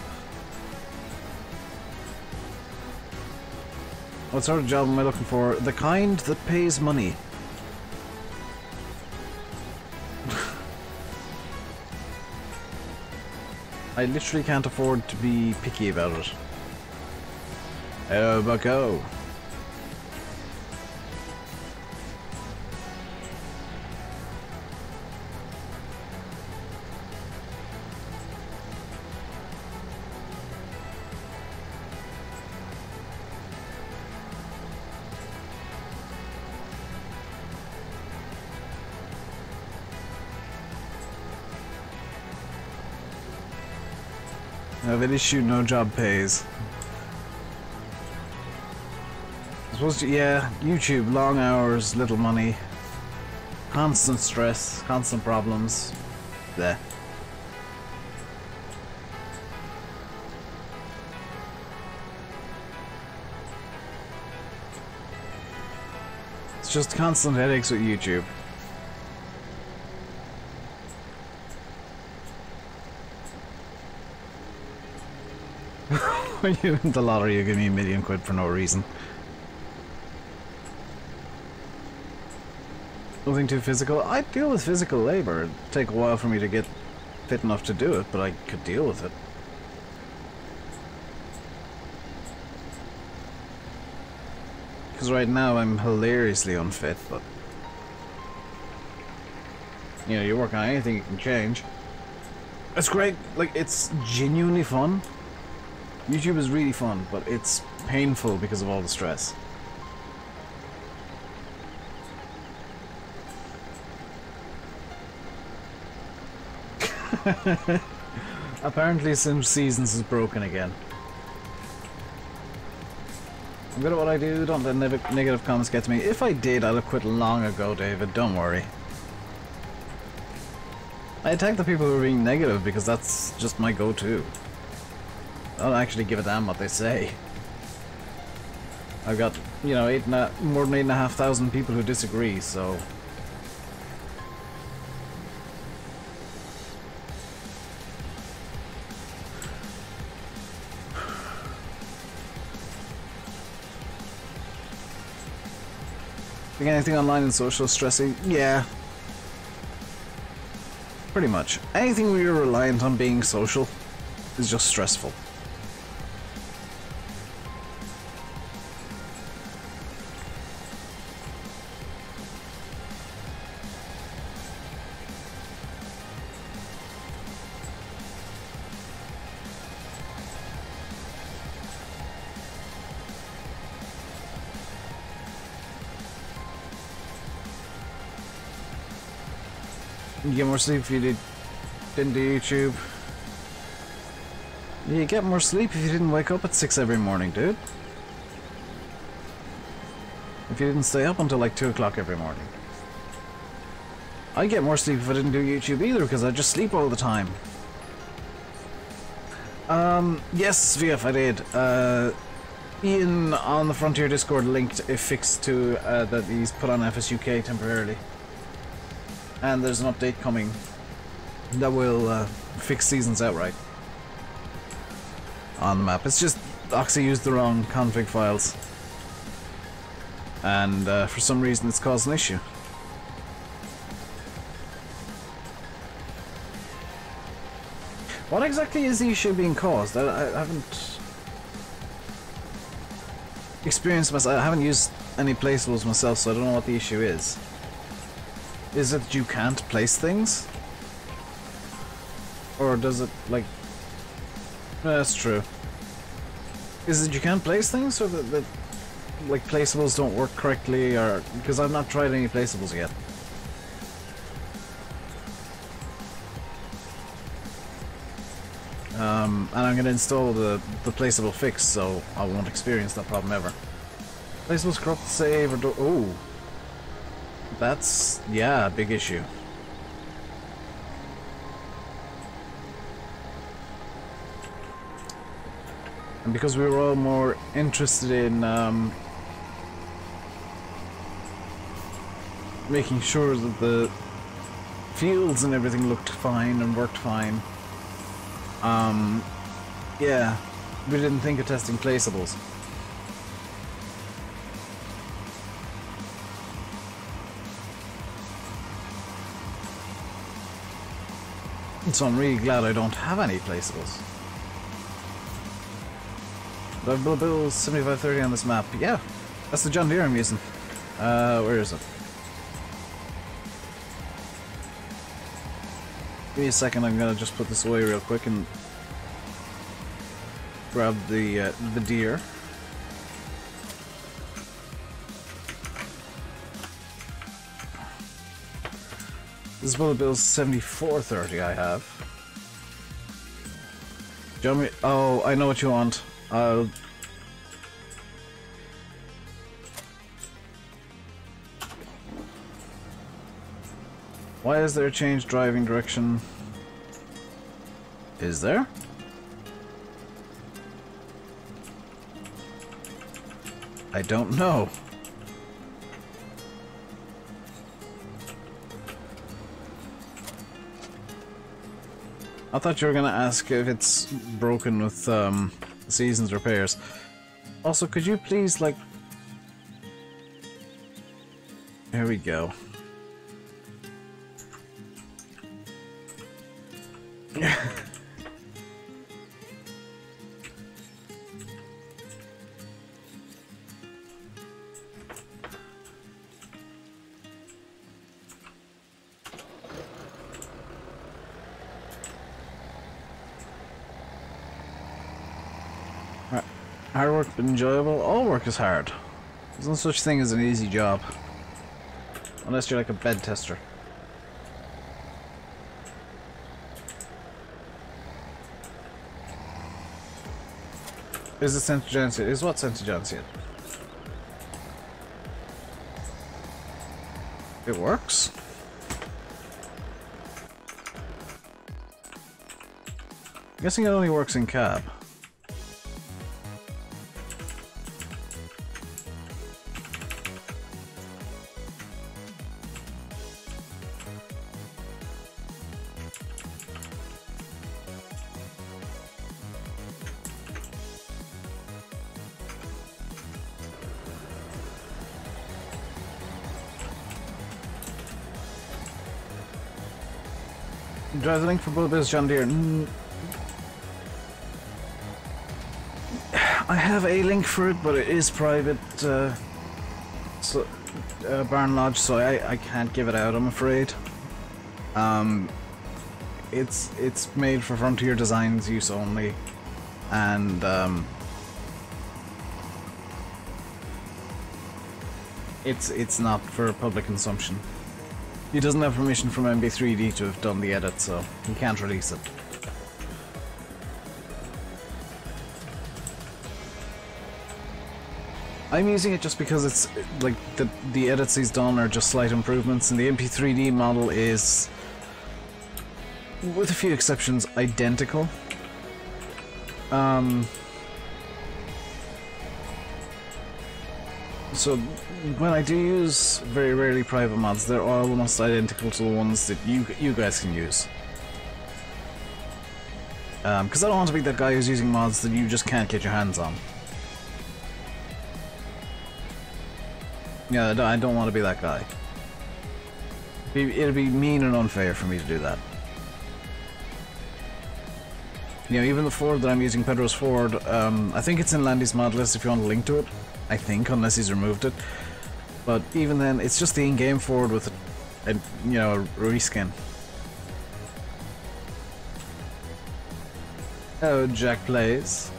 What sort of job am I looking for? The kind that pays money. I literally can't afford to be picky about it. Oh, bucko. I have an issue, no job pays. I'm supposed to, yeah, YouTube, long hours, little money, constant stress, constant problems. Bleh. It's just constant headaches with YouTube. When you win the lottery, you give me £1 million for no reason. Nothing too physical. I deal with physical labor. It'd take a while for me to get fit enough to do it, but I could deal with it. Because right now I'm hilariously unfit, but... You know, you work on anything, you can change. It's great, like, it's genuinely fun. YouTube is really fun, but it's painful because of all the stress. Apparently Sim Seasons is broken again. I'm good at what I do, don't let negative comments get to me. If I did, I'd have quit long ago, David, don't worry. I attack the people who are being negative because that's just my go-to. I don't actually give a damn what they say. I've got, you know, more than 8,500 people who disagree, so... Think anything online and social stressing? Yeah. Pretty much. Anything where you're reliant on being social is just stressful. You get more sleep if you didn't do YouTube. You get more sleep if you didn't wake up at 6 every morning, dude. If you didn't stay up until like 2 o'clock every morning. I get more sleep if I didn't do YouTube either, because I just sleep all the time. Yes, VF, I did. Ian on the Frontier Discord linked a fix to that he's put on FSUK temporarily. And there's an update coming that will fix seasons outright on the map. It's just Oxy used the wrong config files, and for some reason it's caused an issue. What exactly is the issue being caused? I haven't experienced myself. I haven't used any placeables myself, so I don't know what the issue is. Is it that you can't place things? Or does it, like... That's true. Is it you can't place things, or that like, placeables don't work correctly, or... Because I've not tried any placeables yet. And I'm going to install the placeable fix, so I won't experience that problem ever. Placeables corrupt save or do— oh, that's, yeah, a big issue. And because we were all more interested in making sure that the fields and everything looked fine and worked fine, yeah, we didn't think of testing placeables. And so I'm really glad I don't have any placeables. Do I have Bill's 7530 on this map? Yeah, that's the John Deere I'm using. Where is it? Give me a second, I'm gonna just put this away real quick and grab the deer. This is Bullet Bill's 7430 I have. John, oh, I know what you want. Why is there a change driving direction? Is there? I don't know. I thought you were gonna ask if it's broken with seasons repairs. Also, could you please, like... There we go. Hard work but enjoyable. All work is hard. There's no such thing as an easy job. Unless you're like a bed tester. Is it St. John's yet? Is what St. John's yet? It works? I'm guessing it only works in cab. Drive the link for both those John Deere. I have a link for it, but it is private, Barn Lodge, so I can't give it out, I'm afraid. It's made for Frontier Designs use only, and it's not for public consumption. He doesn't have permission from MB3D to have done the edit, so he can't release it. I'm using it just because it's like the edits he's done are just slight improvements, and the MP3D model is, with a few exceptions, identical. So when I do use very rarely private mods, they're almost identical to the ones that you guys can use. Because I don't want to be that guy who's using mods that you just can't get your hands on. Yeah, I don't want to be that guy. It'd be mean and unfair for me to do that. You know, even the Ford that I'm using, Pedro's Ford, I think it's in Landy's mod list if you want to link to it. I think, unless he's removed it. But even then, it's just the in-game Ford with a, you know, a reskin. Oh, Jack plays.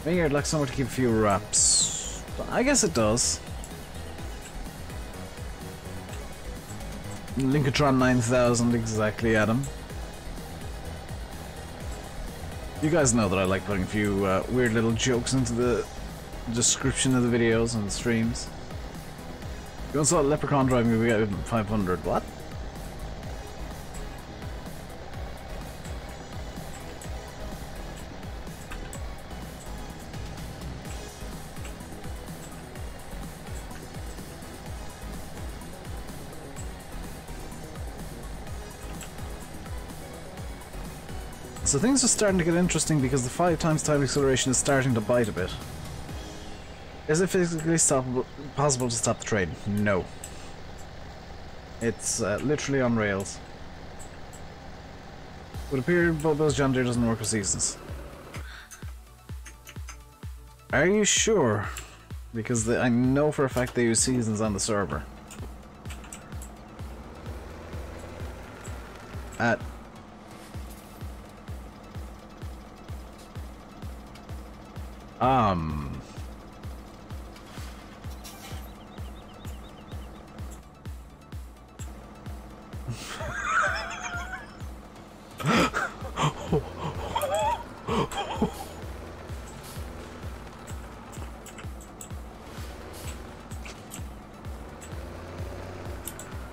Maybe I'd like somewhere to keep a few wraps. I guess it does. Linkatron 9000, exactly, Adam. You guys know that I like putting a few weird little jokes into the description of the videos and the streams. You once saw a leprechaun driving me, we got 500. What? So things are starting to get interesting because the 5 times time acceleration is starting to bite a bit. Is it physically possible to stop the train? No. It's literally on rails. It would appear Bobo's John Deere doesn't work with seasons. Are you sure? Because I know for a fact they use seasons on the server.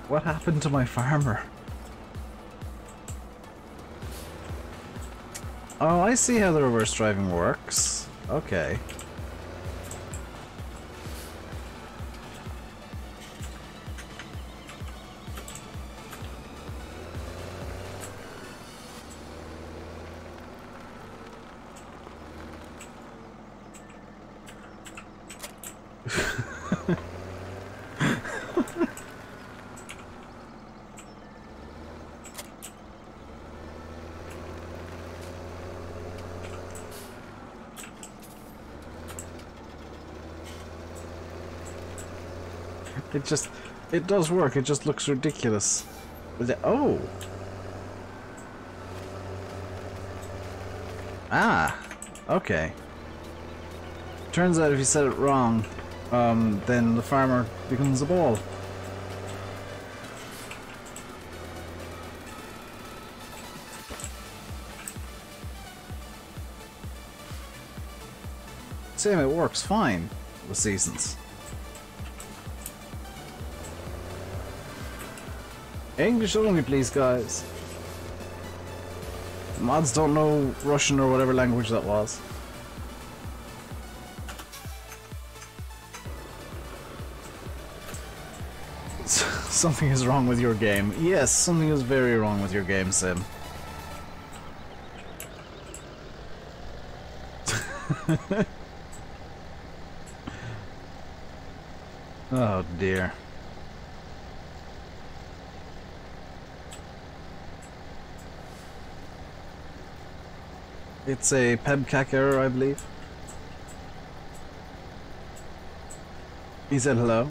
What happened to my farmer? Oh, I see how the reverse driving works. Okay. It does work, it just looks ridiculous. Oh! Ah! Okay. Turns out if you said it wrong, then the farmer becomes a ball. Same, it works fine with seasons. English only, please, guys. Mods don't know Russian or whatever language that was. Something is wrong with your game. Yes, something is very wrong with your game, Sim. Oh dear. It's a pebcac error, I believe. He said hello.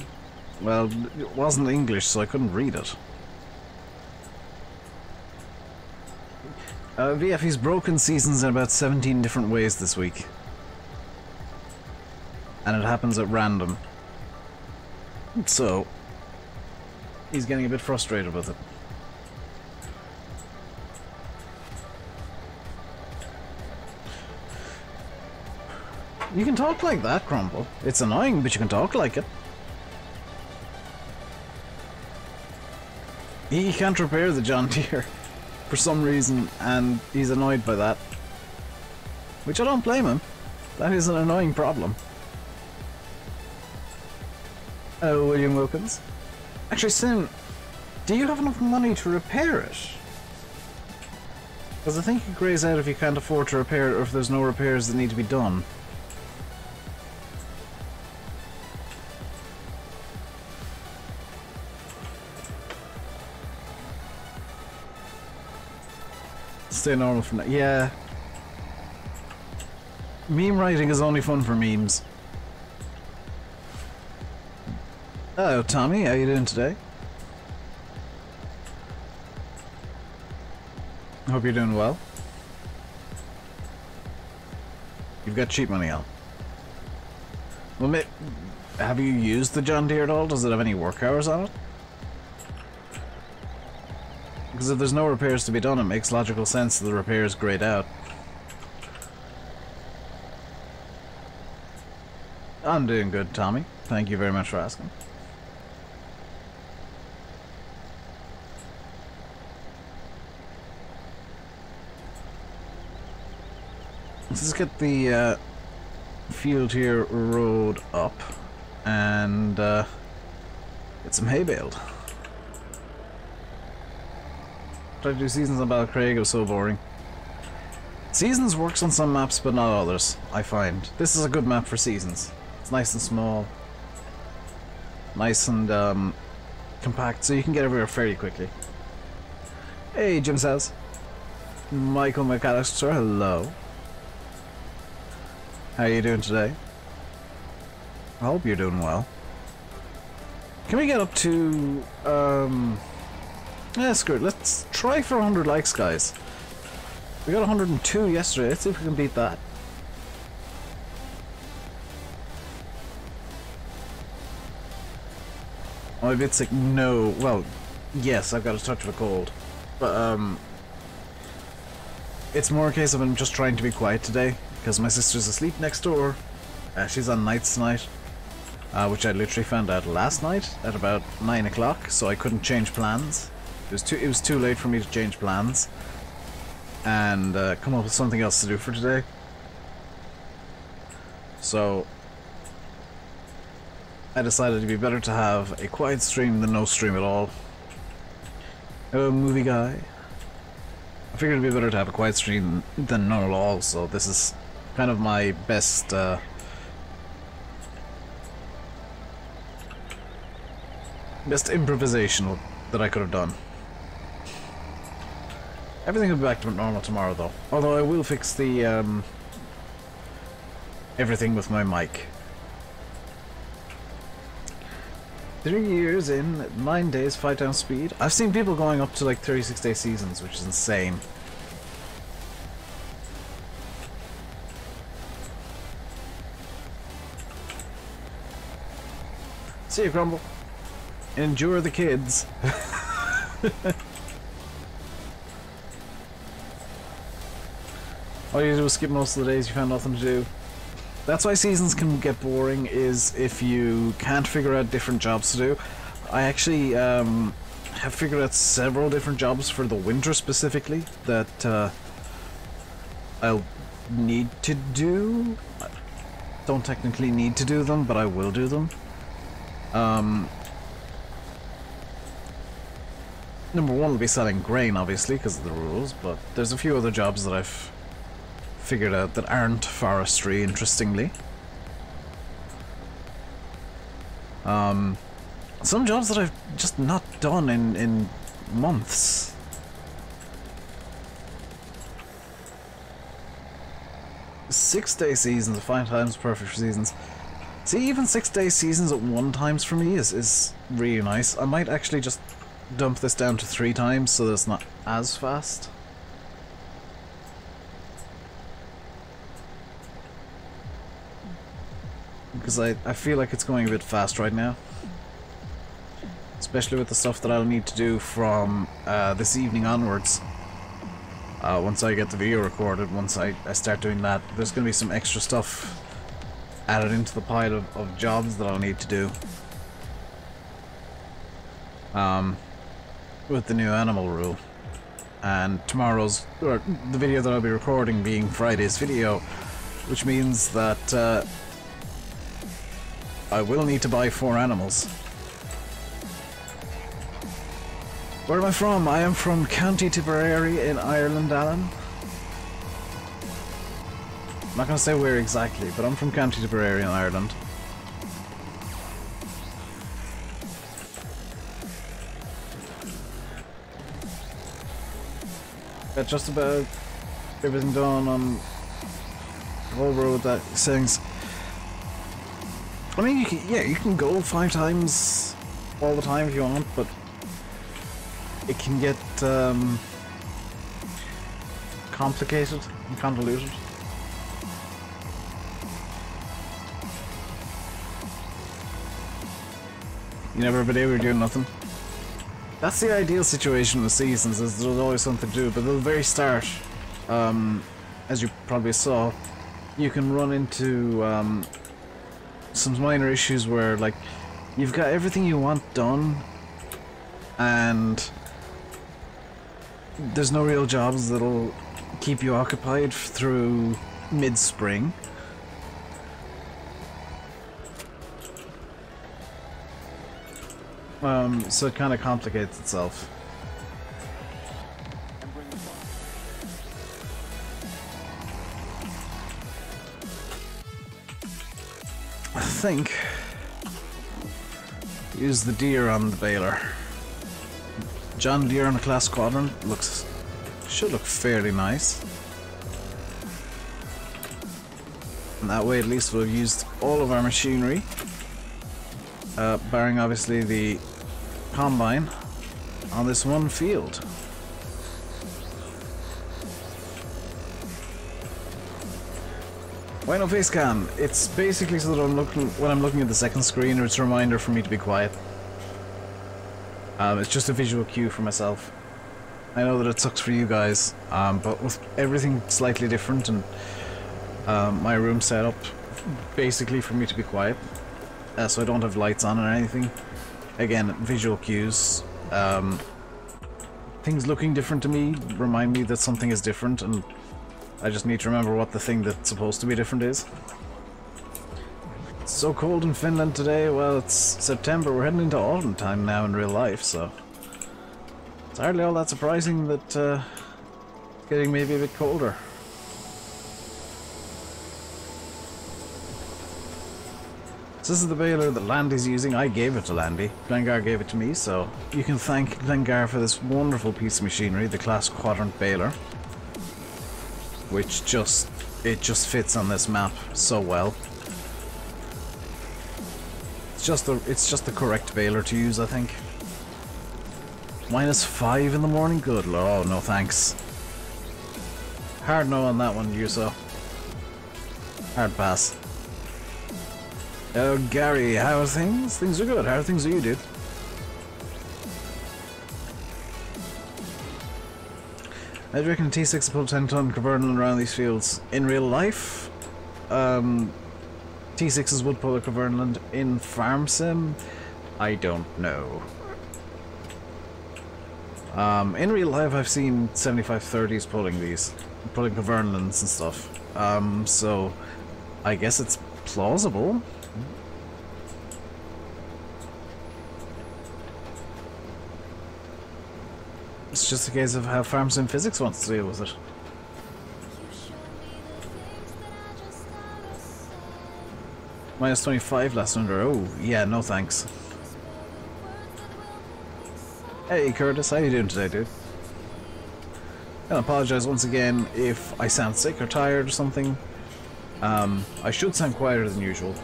Well, it wasn't English, so I couldn't read it. VF, he's broken seasons in about 17 different ways this week. And it happens at random. So, he's getting a bit frustrated with it. You can talk like that, Crumble. It's annoying, but you can talk like it. He can't repair the John Deere for some reason, and he's annoyed by that. Which I don't blame him. That is an annoying problem. Oh, William Wilkins. Actually, Sim, do you have enough money to repair it? Because I think it grays out if you can't afford to repair it, or if there's no repairs that need to be done. Stay normal for now. Yeah. Meme writing is only fun for memes. Hello, Tommy. How you doing today? Hope you're doing well. You've got cheap money, Al. Well, have you used the John Deere at all? Does it have any work hours on it? Because if there's no repairs to be done, it makes logical sense that the repairs grayed out. I'm doing good, Tommy. Thank you very much for asking. Let's get the field here road up and get some hay baled. Tried to do seasons on Balcraig, it was so boring. Seasons works on some maps but not others, I find. This is a good map for seasons. It's nice and small. Nice and compact, so you can get everywhere fairly quickly. Hey, Jim says. Michael McAllister, hello. How are you doing today? I hope you're doing well. Can we get up to, yeah, screw it. Let's try for 100 likes, guys. We got 102 yesterday. Let's see if we can beat that. I'm a bit sick. No. Well, yes, I've got a touch of a cold. But, it's more a case of I'm just trying to be quiet today. Because my sister's asleep next door. She's on nights tonight. Which I literally found out last night at about 9 o'clock. So I couldn't change plans. It was too late for me to change plans and come up with something else to do for today. So I decided it'd be better to have a quiet stream than no stream at all. Oh, movie guy. I figured it'd be better to have a quiet stream than none at all, so this is kind of my best best improvisational that I could have done. Everything will be back to normal tomorrow, though. Although I will fix the, everything with my mic. 3 years in, 9 days, 5 times speed. I've seen people going up to like 36-day seasons, which is insane. See you, Crumble. Endure the kids. All you do is skip most of the days you found nothing to do. That's why seasons can get boring, is if you can't figure out different jobs to do. I actually have figured out several different jobs for the winter specifically that I'll need to do. I don't technically need to do them, but I will do them. Number one will be selling grain, obviously, because of the rules, but there's a few other jobs that I've figured out that aren't forestry, interestingly. Some jobs that I've just not done in months. Six-day seasons, 5 times perfect for seasons. See, even 6-day seasons at 1 times for me is really nice. I might actually just dump this down to 3 times so that it's not as fast. Because I feel like it's going a bit fast right now. Especially with the stuff that I'll need to do from this evening onwards. Once I get the video recorded, once I start doing that, there's going to be some extra stuff added into the pile of jobs that I'll need to do. With the new animal rule. And tomorrow's, or the video that I'll be recording being Friday's video, which means that I will need to buy 4 animals. Where am I from? I am from County Tipperary in Ireland, Alan. I'm not going to say where exactly, but I'm from County Tipperary in Ireland. Got just about everything done on the whole road that settings. I mean, you can go 5 times all the time if you want, but it can get complicated and convoluted. You never been able to do nothing. That's the ideal situation with seasons, is there's always something to do, but at the very start, as you probably saw, you can run into some minor issues where, like, you've got everything you want done, and there's no real jobs that'll keep you occupied through mid-spring. So it kind of complicates itself. I think use the deer on the baler. John Deere on a class quadrant should look fairly nice. And that way at least we'll have used all of our machinery. Barring obviously the combine on this one field. Why no face cam? It's basically so that when I'm looking at the second screen, it's a reminder for me to be quiet. It's just a visual cue for myself. I know that it sucks for you guys, but with everything slightly different and my room set up basically for me to be quiet, so I don't have lights on or anything. Again, visual cues. Things looking different to me remind me that something is different, and I just need to remember what the thing that's supposed to be different is. It's so cold in Finland today. Well, it's September. We're heading into autumn time now in real life, so it's hardly all that surprising that it's getting maybe a bit colder. So this is the baler that Landy's using. I gave it to Landy. Glengar gave it to me, so you can thank Glengar for this wonderful piece of machinery, the class quadrant baler, which just fits on this map so well. It's just the correct baler to use, I think. -5 in the morning? Good lord, no thanks. Hard no on that one, Yuso. Hard pass. Oh, Gary, how are things? Things are good. How are things with you, dude? I reckon T6 will pull 10-ton Cavernaland around these fields. In real life, T6s would pull a Cavernaland. In Farm Sim, I don't know. In real life, I've seen 7530s pulling Cavernalands and stuff. So I guess it's plausible. It's just a case of how Farm Sim Physics wants to deal with it. -25 last under. Oh, yeah, no thanks. Hey Curtis, how you doing today, dude? I apologize once again if I sound sick or tired or something. I should sound quieter than usual.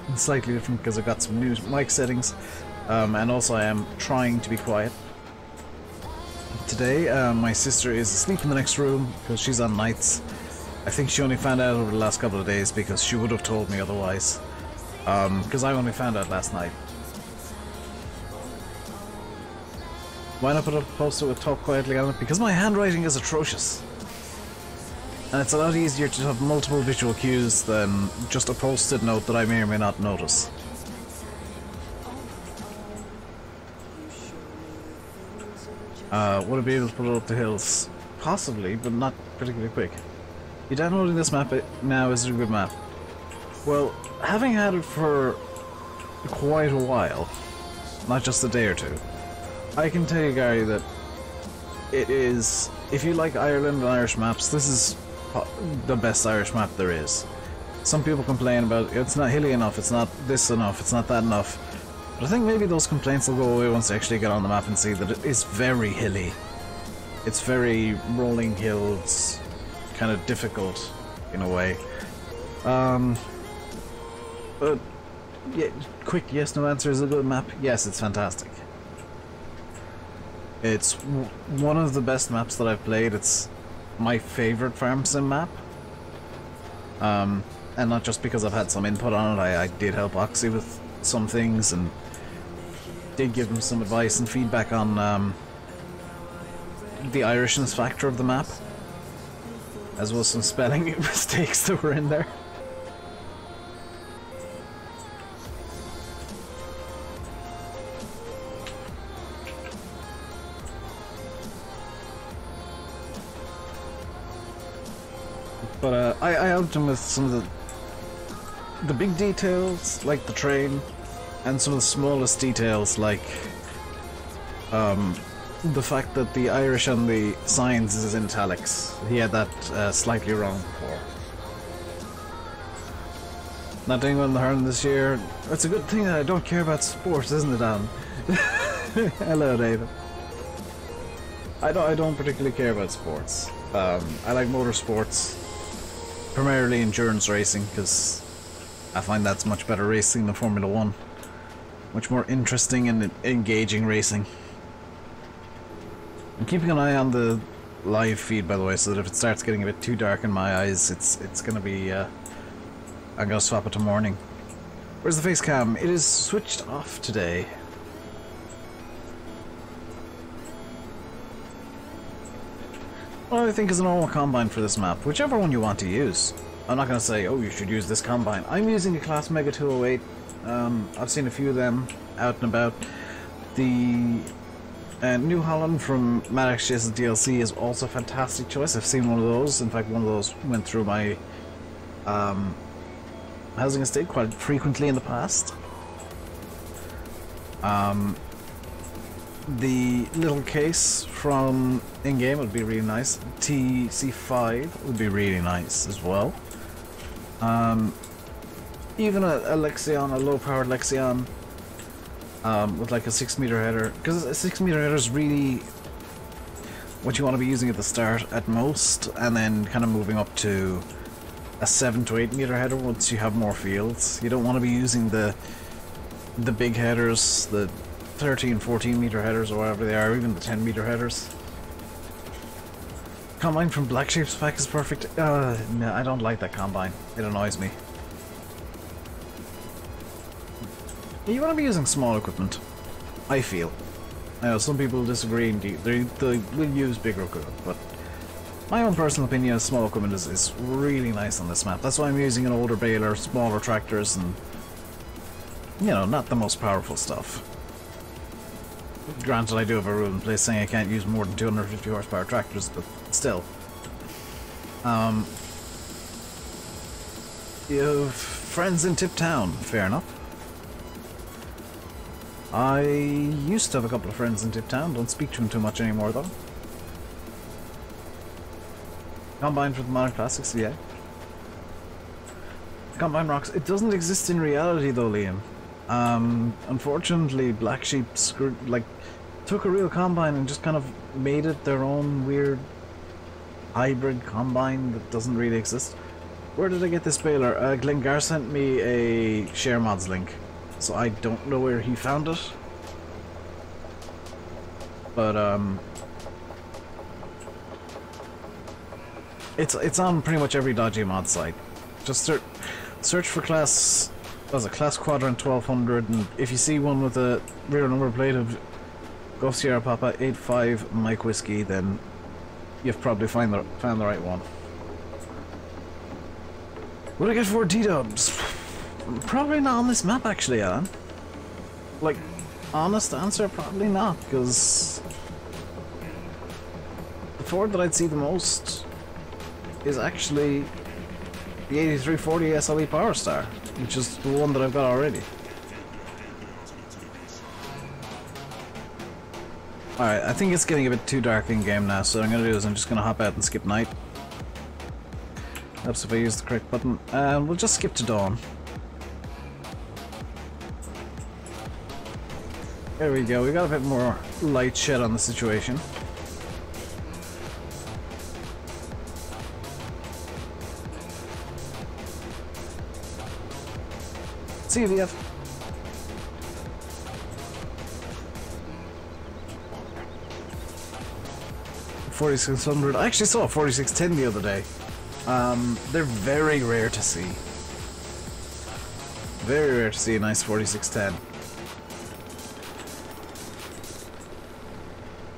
It's slightly different because I've got some new mic settings, and also I am trying to be quiet. Today, my sister is asleep in the next room because she's on nights. I think she only found out over the last couple of days because she would have told me otherwise. Because I only found out last night. Why not put up a poster with "Talk Quietly" on it? Because my handwriting is atrocious. And it's a lot easier to have multiple visual cues than just a post-it note that I may or may not notice. Would I be able to put it up the hills? Possibly, but not particularly quick. You downloading this map now? Is it a good map? Well, having had it for quite a while, not just a day or two, I can tell you, Gary, that it is, if you like Ireland and Irish maps, this is the best Irish map there is. Some people complain about it's not hilly enough, it's not this enough, it's not that enough. But I think maybe those complaints will go away once they actually get on the map and see that it is very hilly. It's very rolling hills, kind of difficult in a way. But yeah, quick yes/no answer: is it a good map? Yes, it's fantastic. It's one of the best maps that I've played. It's my favorite Farm Sim map. And not just because I've had some input on it. I did help Oxy with some things and did give him some advice and feedback on the Irishness factor of the map, as well as some spelling mistakes that were in there. But I helped him with some of the big details, like the train, and some of the smallest details, like the fact that the Irish on the signs is in italics. He had that slightly wrong before. Not doing well in the hurling this year. It's a good thing that I don't care about sports, isn't it, Alan? Hello, David. I don't particularly care about sports. I like motorsports, primarily endurance racing, because I find that's much better racing than Formula 1. Much more interesting and engaging racing. I'm keeping an eye on the live feed, by the way, so that if it starts getting a bit too dark in my eyes, it's gonna be, I'm gonna swap it to morning. Where's the face cam? It is switched off today. What I think is a normal combine for this map, whichever one you want to use. I'm not gonna say, oh, you should use this combine. I'm using a Class Mega 208. I've seen a few of them out and about. The New Holland from Mad XJS's DLC is also a fantastic choice. I've seen one of those. In fact, one of those went through my housing estate quite frequently in the past. The little case from in-game would be really nice. TC5 would be really nice as well. Even a Lexion, a low-powered Lexion, with like a 6-meter header, because a 6-meter header is really what you want to be using at the start at most, and then kind of moving up to a 7 to 8 meter header once you have more fields. You don't want to be using the big headers, the 13, 14 meter headers or whatever they are, or even the 10 meter headers. Combine from Black Sheep's pack is perfect. No, I don't like that combine. It annoys me. You want to be using small equipment, I feel. I know some people disagree, indeed. They will use bigger equipment, but my own personal opinion is small equipment is really nice on this map. That's why I'm using an older baler, smaller tractors, and, you know, not the most powerful stuff. Granted, I do have a rule in place saying I can't use more than 250 horsepower tractors, but still. You have friends in Tip Town, fair enough. I used to have a couple of friends in Tip Town, don't speak to them too much anymore though. Combine for the Modern Classics, yeah. Combine rocks. It doesn't exist in reality though, Liam. Unfortunately, Black Sheep took a real combine and just kind of made it their own weird hybrid combine that doesn't really exist. Where did I get this baler? Glengar sent me a share mods link, so I don't know where he found it. But it's on pretty much every dodgy mod site. Just search for class. What was it? Class Quadrant 1200, and if you see one with a rear number plate of Golf Sierra Papa 85 Mike Whiskey, then you've probably found the right one. Would I get 4 T-dubs? Probably not on this map, actually, Alan. Like, honest answer, probably not, because the Ford that I'd see the most is actually the 8340 SLE Power Star, which is the one that I've got already. Alright, I think it's getting a bit too dark in game now, so what I'm going to do is I'm just going to hop out and skip night. Helps if I use the correct button, and we'll just skip to dawn. There we go, we got a bit more light shed on the situation. See you, VF. $4600. I actually saw a 4610 the other day. They're very rare to see. Very rare to see a nice 4610.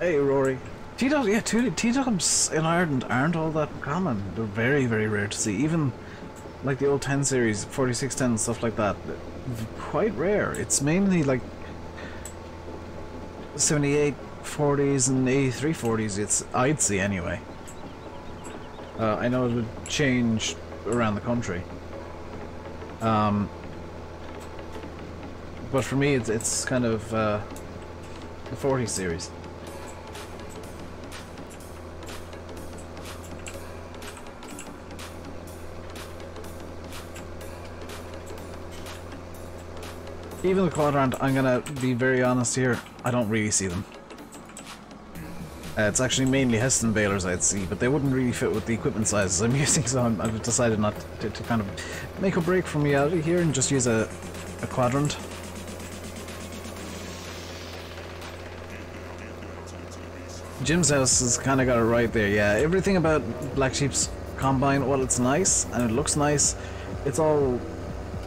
Hey, Rory. T-dubs, yeah, T-dubs in Ireland aren't all that common. They're very, very rare to see. Even like the old 10 series, 4610 and stuff like that, quite rare. It's mainly like 78 40s and 83 40s. I'd see anyway. I know it would change around the country. But for me, it's kind of the 40 series. Even the quadrant, I'm gonna be very honest here, I don't really see them. It's actually mainly Heston balers I'd see, but they wouldn't really fit with the equipment sizes I'm using, so I've decided not to kind of make a break from reality here and just use a quadrant. Jim's house has kind of got it right there, yeah. Everything about Black Sheep's Combine, well, it's nice, and it looks nice. It's all...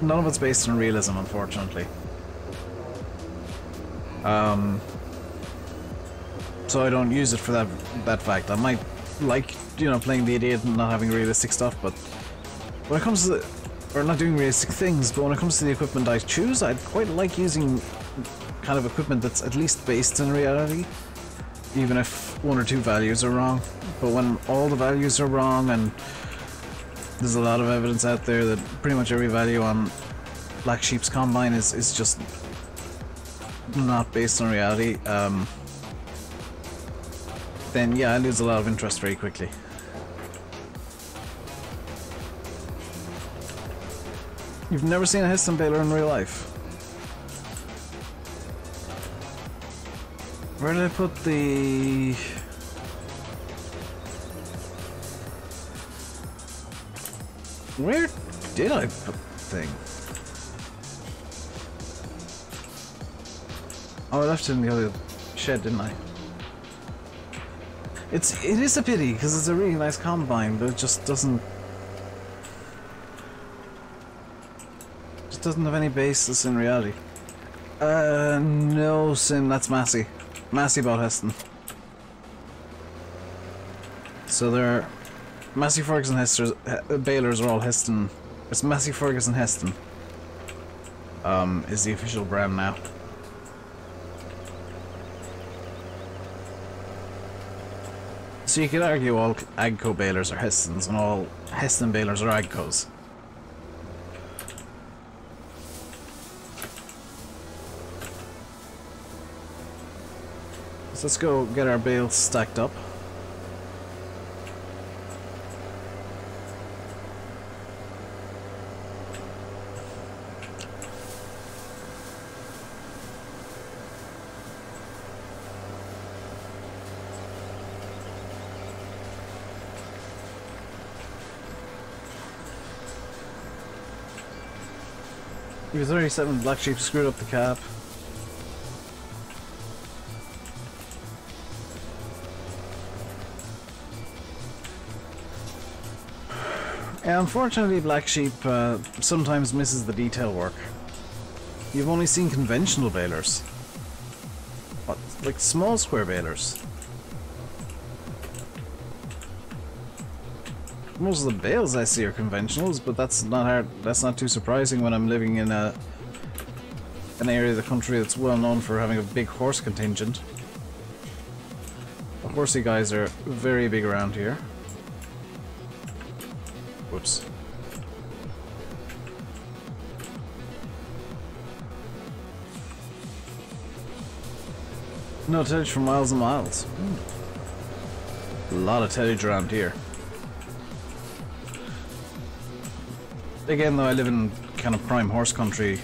none of it's based on realism, unfortunately. So I don't use it for that fact. I might like, you know, playing the idiot and not having realistic stuff, but when it comes to or not doing realistic things, but when it comes to the equipment I choose, I'd quite like using kind of equipment that's at least based in reality, even if one or two values are wrong. But when all the values are wrong, and there's a lot of evidence out there that pretty much every value on Black Sheep's Combine is just not based on reality, then yeah, I lose a lot of interest very quickly. You've never seen a Heston baler in real life? Where did I put the... where did I put the thing? Oh, I left it in the other shed, didn't I? It is a pity, because it's a really nice combine, but it just doesn't have any basis in reality. No, Sim, that's Massey. Massey bought Heston. So they're... Massey Ferguson balers are all Heston. It's Massey Ferguson Heston. Is the official brand now. So you could argue all Agco balers are Hestons and all Heston balers are Agcos. So let's go get our bales stacked up. He was 37, Black Sheep screwed up the cap. Unfortunately, Black Sheep sometimes misses the detail work. You've only seen conventional balers. What, like small square balers. Most of the bales I see are conventionals, but that's not hard. That's not too surprising when I'm living in an area of the country that's well known for having a big horse contingent. The horsey guys are very big around here. Whoops. No tillage for miles and miles. A lot of tillage around here. Again, though, I live in kind of prime horse country,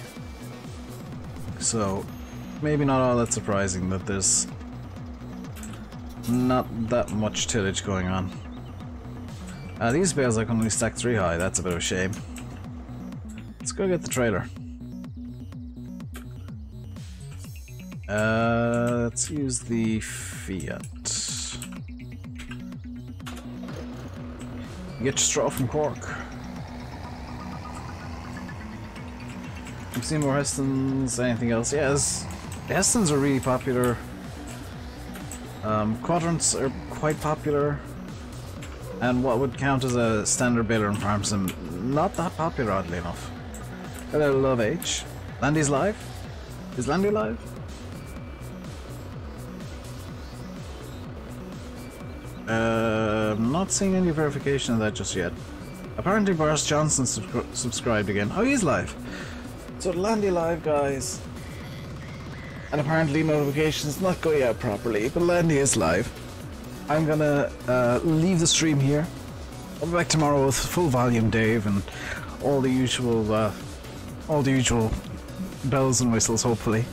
so maybe not all that surprising that there's not that much tillage going on. These bales I can only stack 3 high, that's a bit of a shame. Let's go get the trailer. Let's use the Fiat. Get your straw from Cork. I've seen more Hestons, anything else? Yes, Hestons are really popular. Quadrants are quite popular. And what would count as a standard baler in farm sim, not that popular, oddly enough. Hello, Love H. Landy's live? Is Landy live? I'm not seeing any verification of that just yet. Apparently Boris Johnson subscribed again. Oh, he's live. So Landy live, guys. And apparently notifications not going out properly, but Landy is live. I'm gonna leave the stream here. I'll be back tomorrow with full volume Dave and all the usual bells and whistles, hopefully.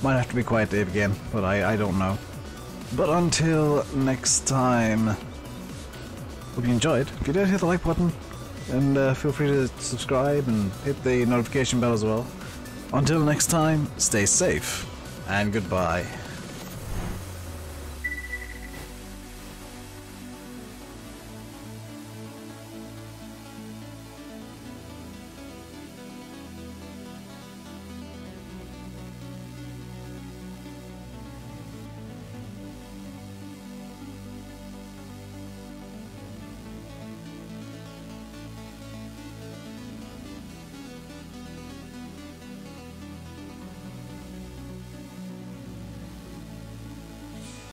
Might have to be quiet Dave again, but I don't know. But until next time, hope you enjoyed. If you did, hit the like button, and feel free to subscribe and hit the notification bell as well. Until next time, stay safe, and goodbye.